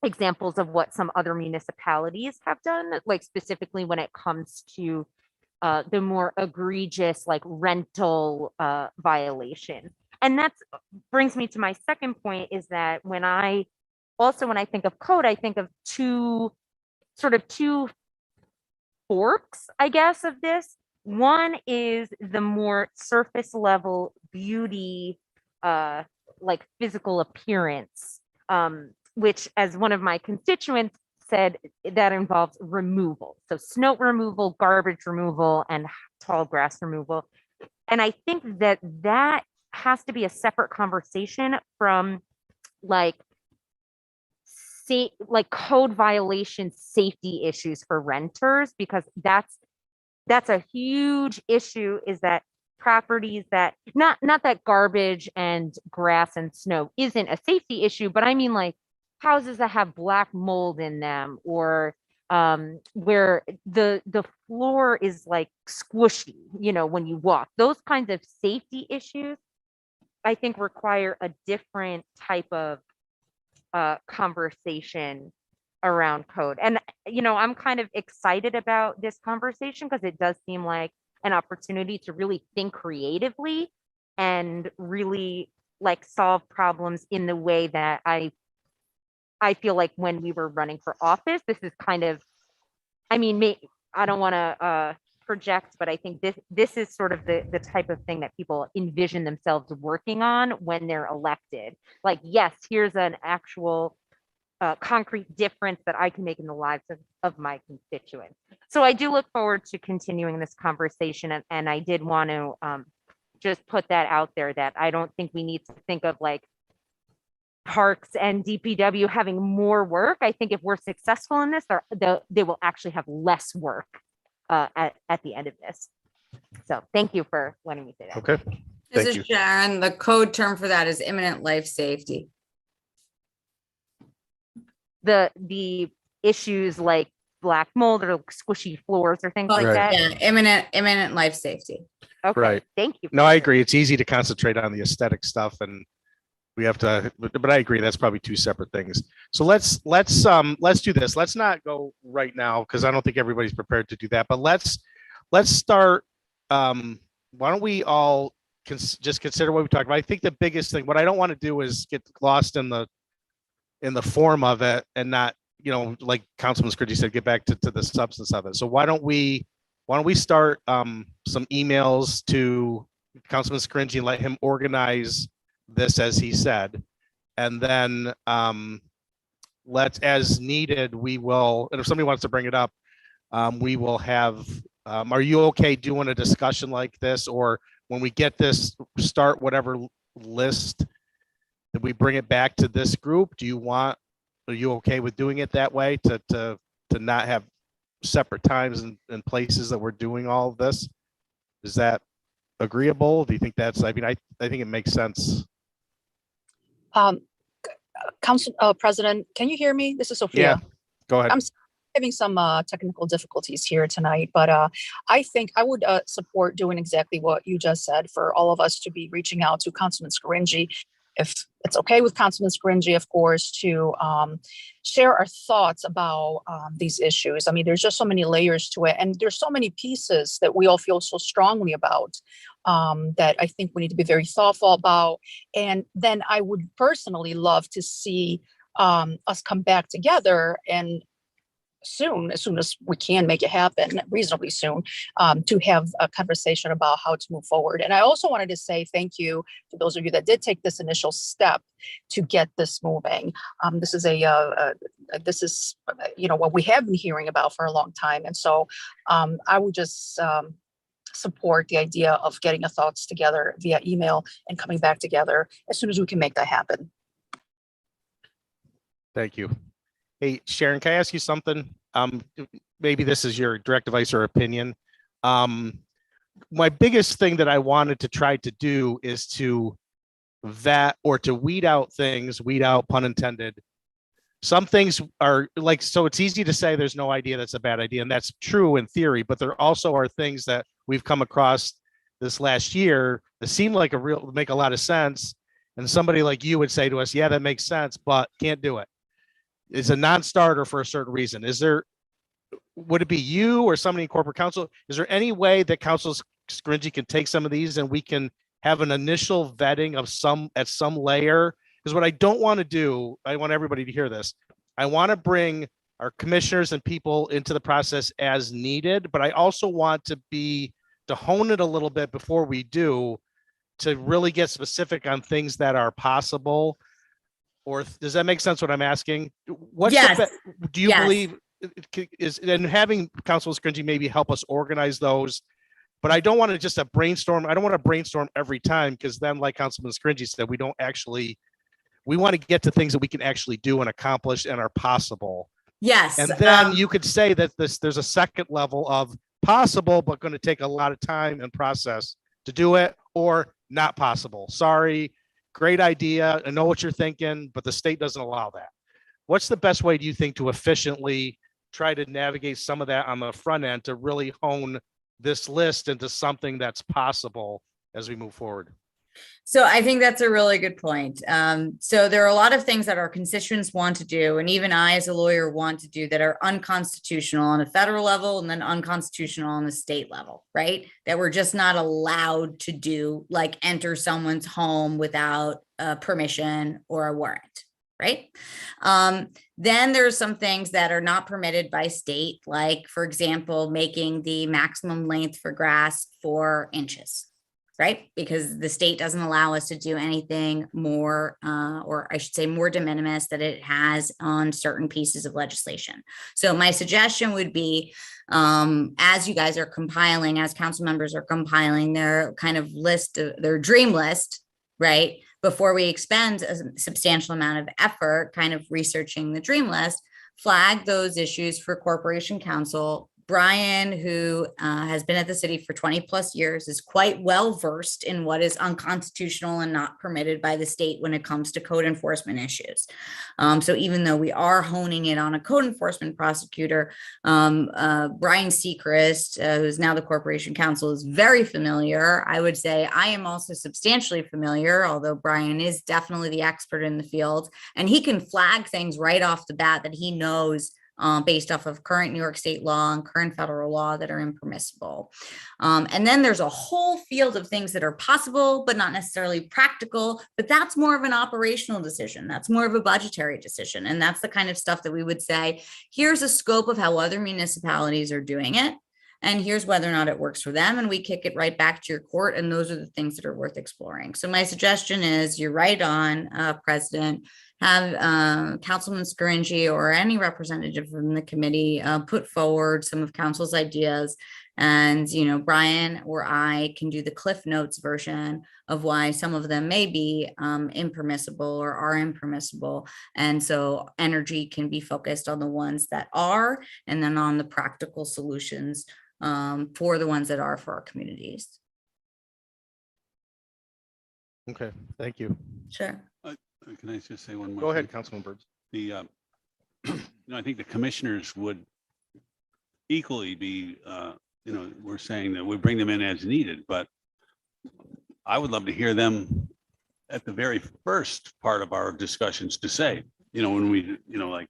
examples of what some other municipalities have done, like specifically when it comes to the more egregious, like, rental violation. And that brings me to my second point, is that when I think of code, I think of two forks, I guess, of this. One is the more surface level beauty, like physical appearance, which, as one of my constituents said, that involves removal. So snow removal, garbage removal, and tall grass removal. And I think that has to be a separate conversation from like code violation safety issues for renters, because that's a huge issue, is that properties that not that garbage and grass and snow isn't a safety issue, but I mean like houses that have black mold in them, or where the floor is like squishy, you know, when you walk. Those kinds of safety issues, I think, require a different type of conversation around code. And, you know, I'm kind of excited about this conversation because it does seem like an opportunity to really think creatively and really like solve problems in the way that I feel like when we were running for office, this is kind of, I mean, I don't want to project, but I think this is sort of the type of thing that people envision themselves working on when they're elected. Like, yes, here's an actual concrete difference that I can make in the lives of my constituents. So I do look forward to continuing this conversation. And I did want to just put that out there, that I don't think we need to think of like Parks and DPW having more work. I think if we're successful in this, they will actually have less work at the end of this. So thank you for letting me say that. Okay. This Thank is Sharon. The code term for that is imminent life safety. The issues like black mold or squishy floors or things like that. Yeah, imminent life safety. Okay. Right. Thank you. No, I agree. It's easy to concentrate on the aesthetic stuff, and we have to, but I agree, that's probably two separate things. So let's do this. Let's not go right now because I don't think everybody's prepared to do that. But let's start. Why don't we all just consider what we talked about? I think the biggest thing, what I don't want to do is get lost in the form of it and not, you know, like Councilman Scritchy said, get back to the substance of it. So why don't we start some emails to Councilman Scritchy and let him organize this as he said, and then let's, as needed, we will, and if somebody wants to bring it up, we will have, are you okay doing a discussion like this, or when we get this, start whatever list, that we bring it back to this group? Are you okay with doing it that way, to not have separate times and places that we're doing all of this? Is that agreeable? Do you think that's, I mean, I think it makes sense. Council President, can you hear me? This is Sophia. Yeah, go ahead. I'm having some technical difficulties here tonight, but I think I would support doing exactly what you just said, for all of us to be reaching out to Councilman Scritchy, if it's okay with Councilman Scritchy, of course, to share our thoughts about these issues. I mean, there's just so many layers to it, and there's so many pieces that we all feel so strongly about, that I think we need to be very thoughtful about. And then I would personally love to see us come back together and soon, as soon as we can make it happen, reasonably soon, to have a conversation about how to move forward. And I also wanted to say thank you to those of you that did take this initial step to get this moving. This is you know, what we have been hearing about for a long time. And so I would just support the idea of getting our thoughts together via email and coming back together as soon as we can make that happen. Thank you. Hey, Sharon, can I ask you something? Maybe this is your direct advice or opinion. My biggest thing that I wanted to try to do is to vet or to weed out, pun intended. Some things are like, so it's easy to say there's no idea that's a bad idea, and that's true in theory, but there also are things that we've come across this last year that seem like make a lot of sense. And somebody like you would say to us, yeah, that makes sense, but can't do it. It's a non-starter for a certain reason. Would it be you or somebody in corporate counsel? Is there any way that Council Scritchy can take some of these and we can have an initial vetting of at some layer? Because what I don't want to do, I want everybody to hear this. I want to bring our commissioners and people into the process as needed, but I also want to hone it a little bit before we do, to really get specific on things that are possible. Or does that make sense what I'm asking? Do you believe and having Council Scritchy maybe help us organize those? But I don't want to just a brainstorm. I don't want to brainstorm every time, because then, like Councilman Scritchy said, we want to get to things that we can actually do and accomplish and are possible. Yes. And then you could say that there's a second level of possible, but going to take a lot of time and process to do it, or not possible. Sorry, great idea. I know what you're thinking, but the state doesn't allow that. What's the best way, do you think, to efficiently try to navigate some of that on the front end to really hone this list into something that's possible as we move forward. So I think that's a really good point. So there are a lot of things that our constituents want to do, and even I as a lawyer want to do, that are unconstitutional on a federal level and then unconstitutional on the state level, right? That we're just not allowed to do, like enter someone's home without permission or a warrant, right? Then there's some things that are not permitted by state, like, for example, making the maximum length for grass 4 inches. Right? Because the state doesn't allow us to do anything more, or I should say more de minimis that it has on certain pieces of legislation. So my suggestion would be, as you guys are compiling, as council members are compiling their kind of list, their dream list, right? Before we expend a substantial amount of effort kind of researching the dream list, flag those issues for Corporation Counsel. Brian, who has been at the city for 20 plus years, is quite well versed in what is unconstitutional and not permitted by the state when it comes to code enforcement issues. So even though we are honing it on a code enforcement prosecutor, Brian Seacrest, who's now the Corporation Counsel, is very familiar. I would say I am also substantially familiar, although Brian is definitely the expert in the field, and he can flag things right off the bat that he knows based off of current New York state law and current federal law that are impermissible. And then there's a whole field of things that are possible, but not necessarily practical, but that's more of an operational decision. That's more of a budgetary decision. And that's the kind of stuff that we would say, here's a scope of how other municipalities are doing it. And here's whether or not it works for them. And we kick it right back to your court. And those are the things that are worth exploring. So my suggestion is you're right on, President, have Councilman Scaringi or any representative from the committee put forward some of council's ideas. And, you know, Brian or I can do the Cliff Notes version of why some of them may be impermissible or are impermissible. And so energy can be focused on the ones that are, and then on the practical solutions for the ones that are for our communities. Okay, thank you. Sure. Can I just say one more? Go ahead, thing? Councilman Burns. The, you know, I think the commissioners would equally be, you know, we're saying that we bring them in as needed, but I would love to hear them at the very first part of our discussions to say, you know, when we, you know, like,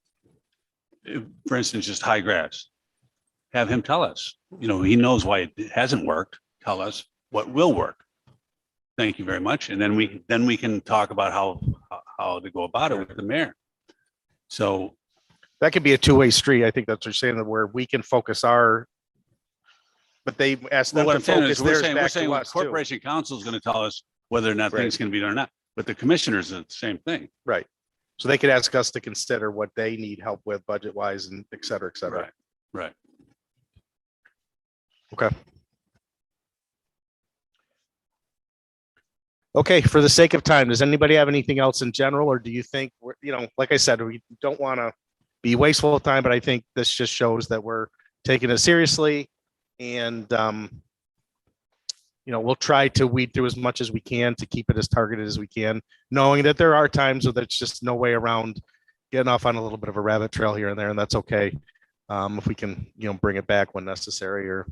if, for instance, just high grass, have him tell us, you know, he knows why it hasn't worked. Tell us what will work. Thank you very much. And then we can talk about how to go about it with the mayor. So that could be a two-way street. I think that's what you're saying, where we can focus but they ask them to focus theirs back to us too. We're saying Corporation Counsel is going to tell us whether or not things can be done or not, but the commissioners are the same thing. Right. So they could ask us to consider what they need help with budget-wise and et cetera, et cetera. Right. Okay. Okay, for the sake of time, does anybody have anything else in general, or do you think we're, you know, like I said, we don't want to be wasteful of time, but I think this just shows that we're taking it seriously, and you know, we'll try to weed through as much as we can to keep it as targeted as we can, knowing that there are times where there's just no way around getting off on a little bit of a rabbit trail here and there, and that's okay. If we can, you know, bring it back when necessary, or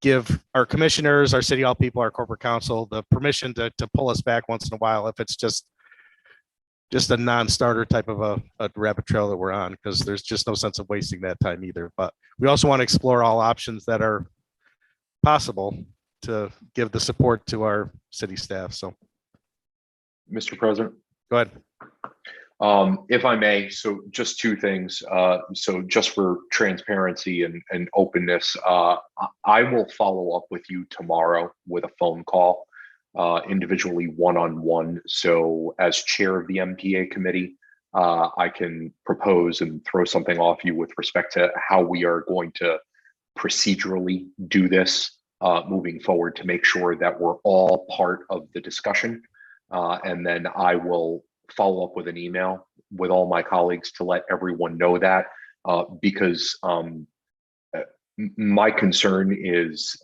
give our commissioners, our city hall people, our corporate counsel the permission to pull us back once in a while if it's just a non-starter type of a rabbit trail that we're on, because there's just no sense of wasting that time either. But we also want to explore all options that are possible to give the support to our city staff. So, Mr. President. Go ahead. If I may, so just two things. So just for transparency and openness, I will follow up with you tomorrow with a phone call, individually one-on-one. So as chair of the MPA committee, I can propose and throw something off you with respect to how we are going to procedurally do this moving forward to make sure that we're all part of the discussion. And then I will follow up with an email with all my colleagues to let everyone know that, because my concern is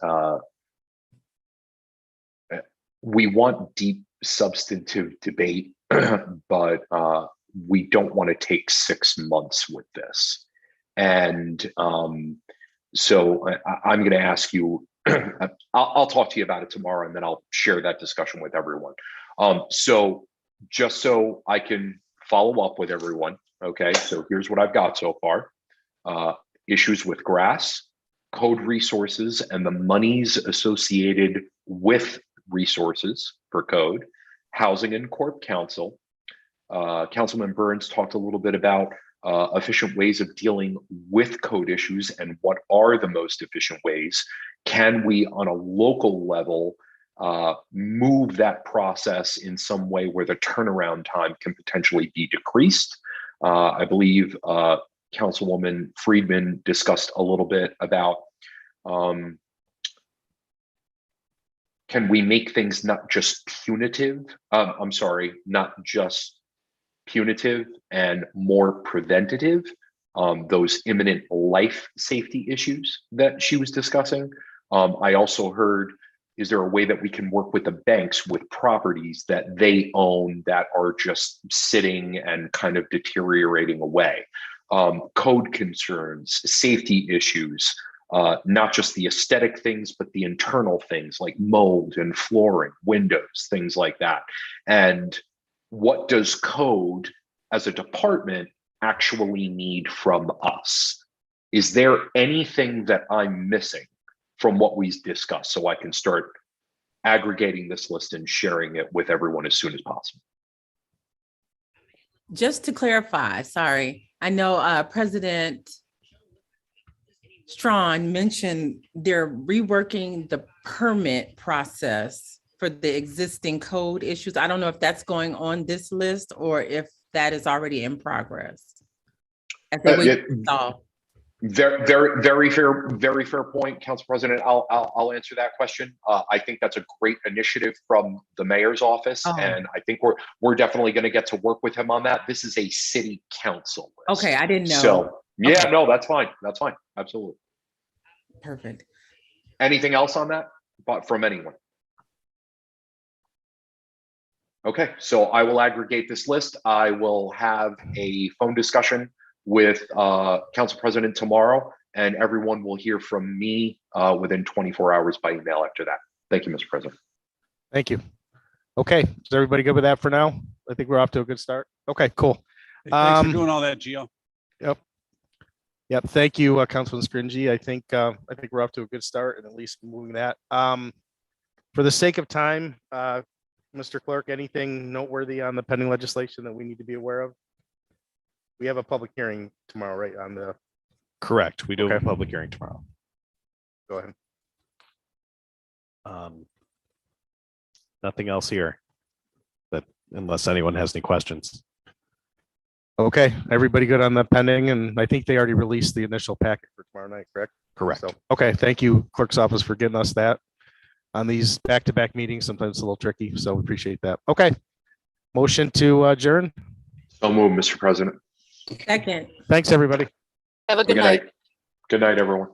we want deep substantive debate, but we don't want to take 6 months with this. And so I'm going to ask you, I'll talk to you about it tomorrow, and then I'll share that discussion with everyone. So just so I can follow up with everyone. Okay, so here's what I've got so far. Issues with grass, code resources, and the monies associated with resources for code, housing and corp council. Councilman Burns talked a little bit about efficient ways of dealing with code issues and what are the most efficient ways. Can we, on a local level, move that process in some way where the turnaround time can potentially be decreased? I believe Councilwoman Friedman discussed a little bit about can we make things not just punitive? Not just punitive and more preventative, those imminent life safety issues that she was discussing. I also heard, is there a way that we can work with the banks with properties that they own that are just sitting and kind of deteriorating away? Code concerns, safety issues, not just the aesthetic things, but the internal things like mold and flooring, windows, things like that. And what does code as a department actually need from us? Is there anything that I'm missing from what we discussed so I can start aggregating this list and sharing it with everyone as soon as possible? Just to clarify, sorry, I know President Strawn mentioned they're reworking the permit process for the existing code issues. I don't know if that's going on this list or if that is already in progress. Very fair point, Council President. I'll answer that question. I think that's a great initiative from the mayor's office, and I think we're definitely going to get to work with him on that. This is a city council list. Okay, I didn't know. So yeah, no, that's fine. That's fine. Absolutely. Perfect. Anything else on that, but from anyone? Okay, so I will aggregate this list. I will have a phone discussion with Council President tomorrow, and everyone will hear from me within 24 hours by email after that. Thank you, Mr. President. Thank you. Okay, is everybody good with that for now? I think we're off to a good start. Okay, cool. Thanks for doing all that, Gio. Yep. Thank you, Councilman Scringy. I think we're off to a good start and at least moving that. For the sake of time, Mr. Clerk, anything noteworthy on the pending legislation that we need to be aware of? We have a public hearing tomorrow, right? On the Correct. We do have a public hearing tomorrow. Go ahead. Nothing else here, but unless anyone has any questions. Okay, everybody good on the pending? And I think they already released the initial packet for tomorrow night, correct? Correct. So, okay, thank you, Clerk's office, for getting us that. On these back-to-back meetings, sometimes it's a little tricky, so we appreciate that. Okay, motion to adjourn. So moved, Mr. President. Second. Thanks, everybody. Have a good night. Good night, everyone.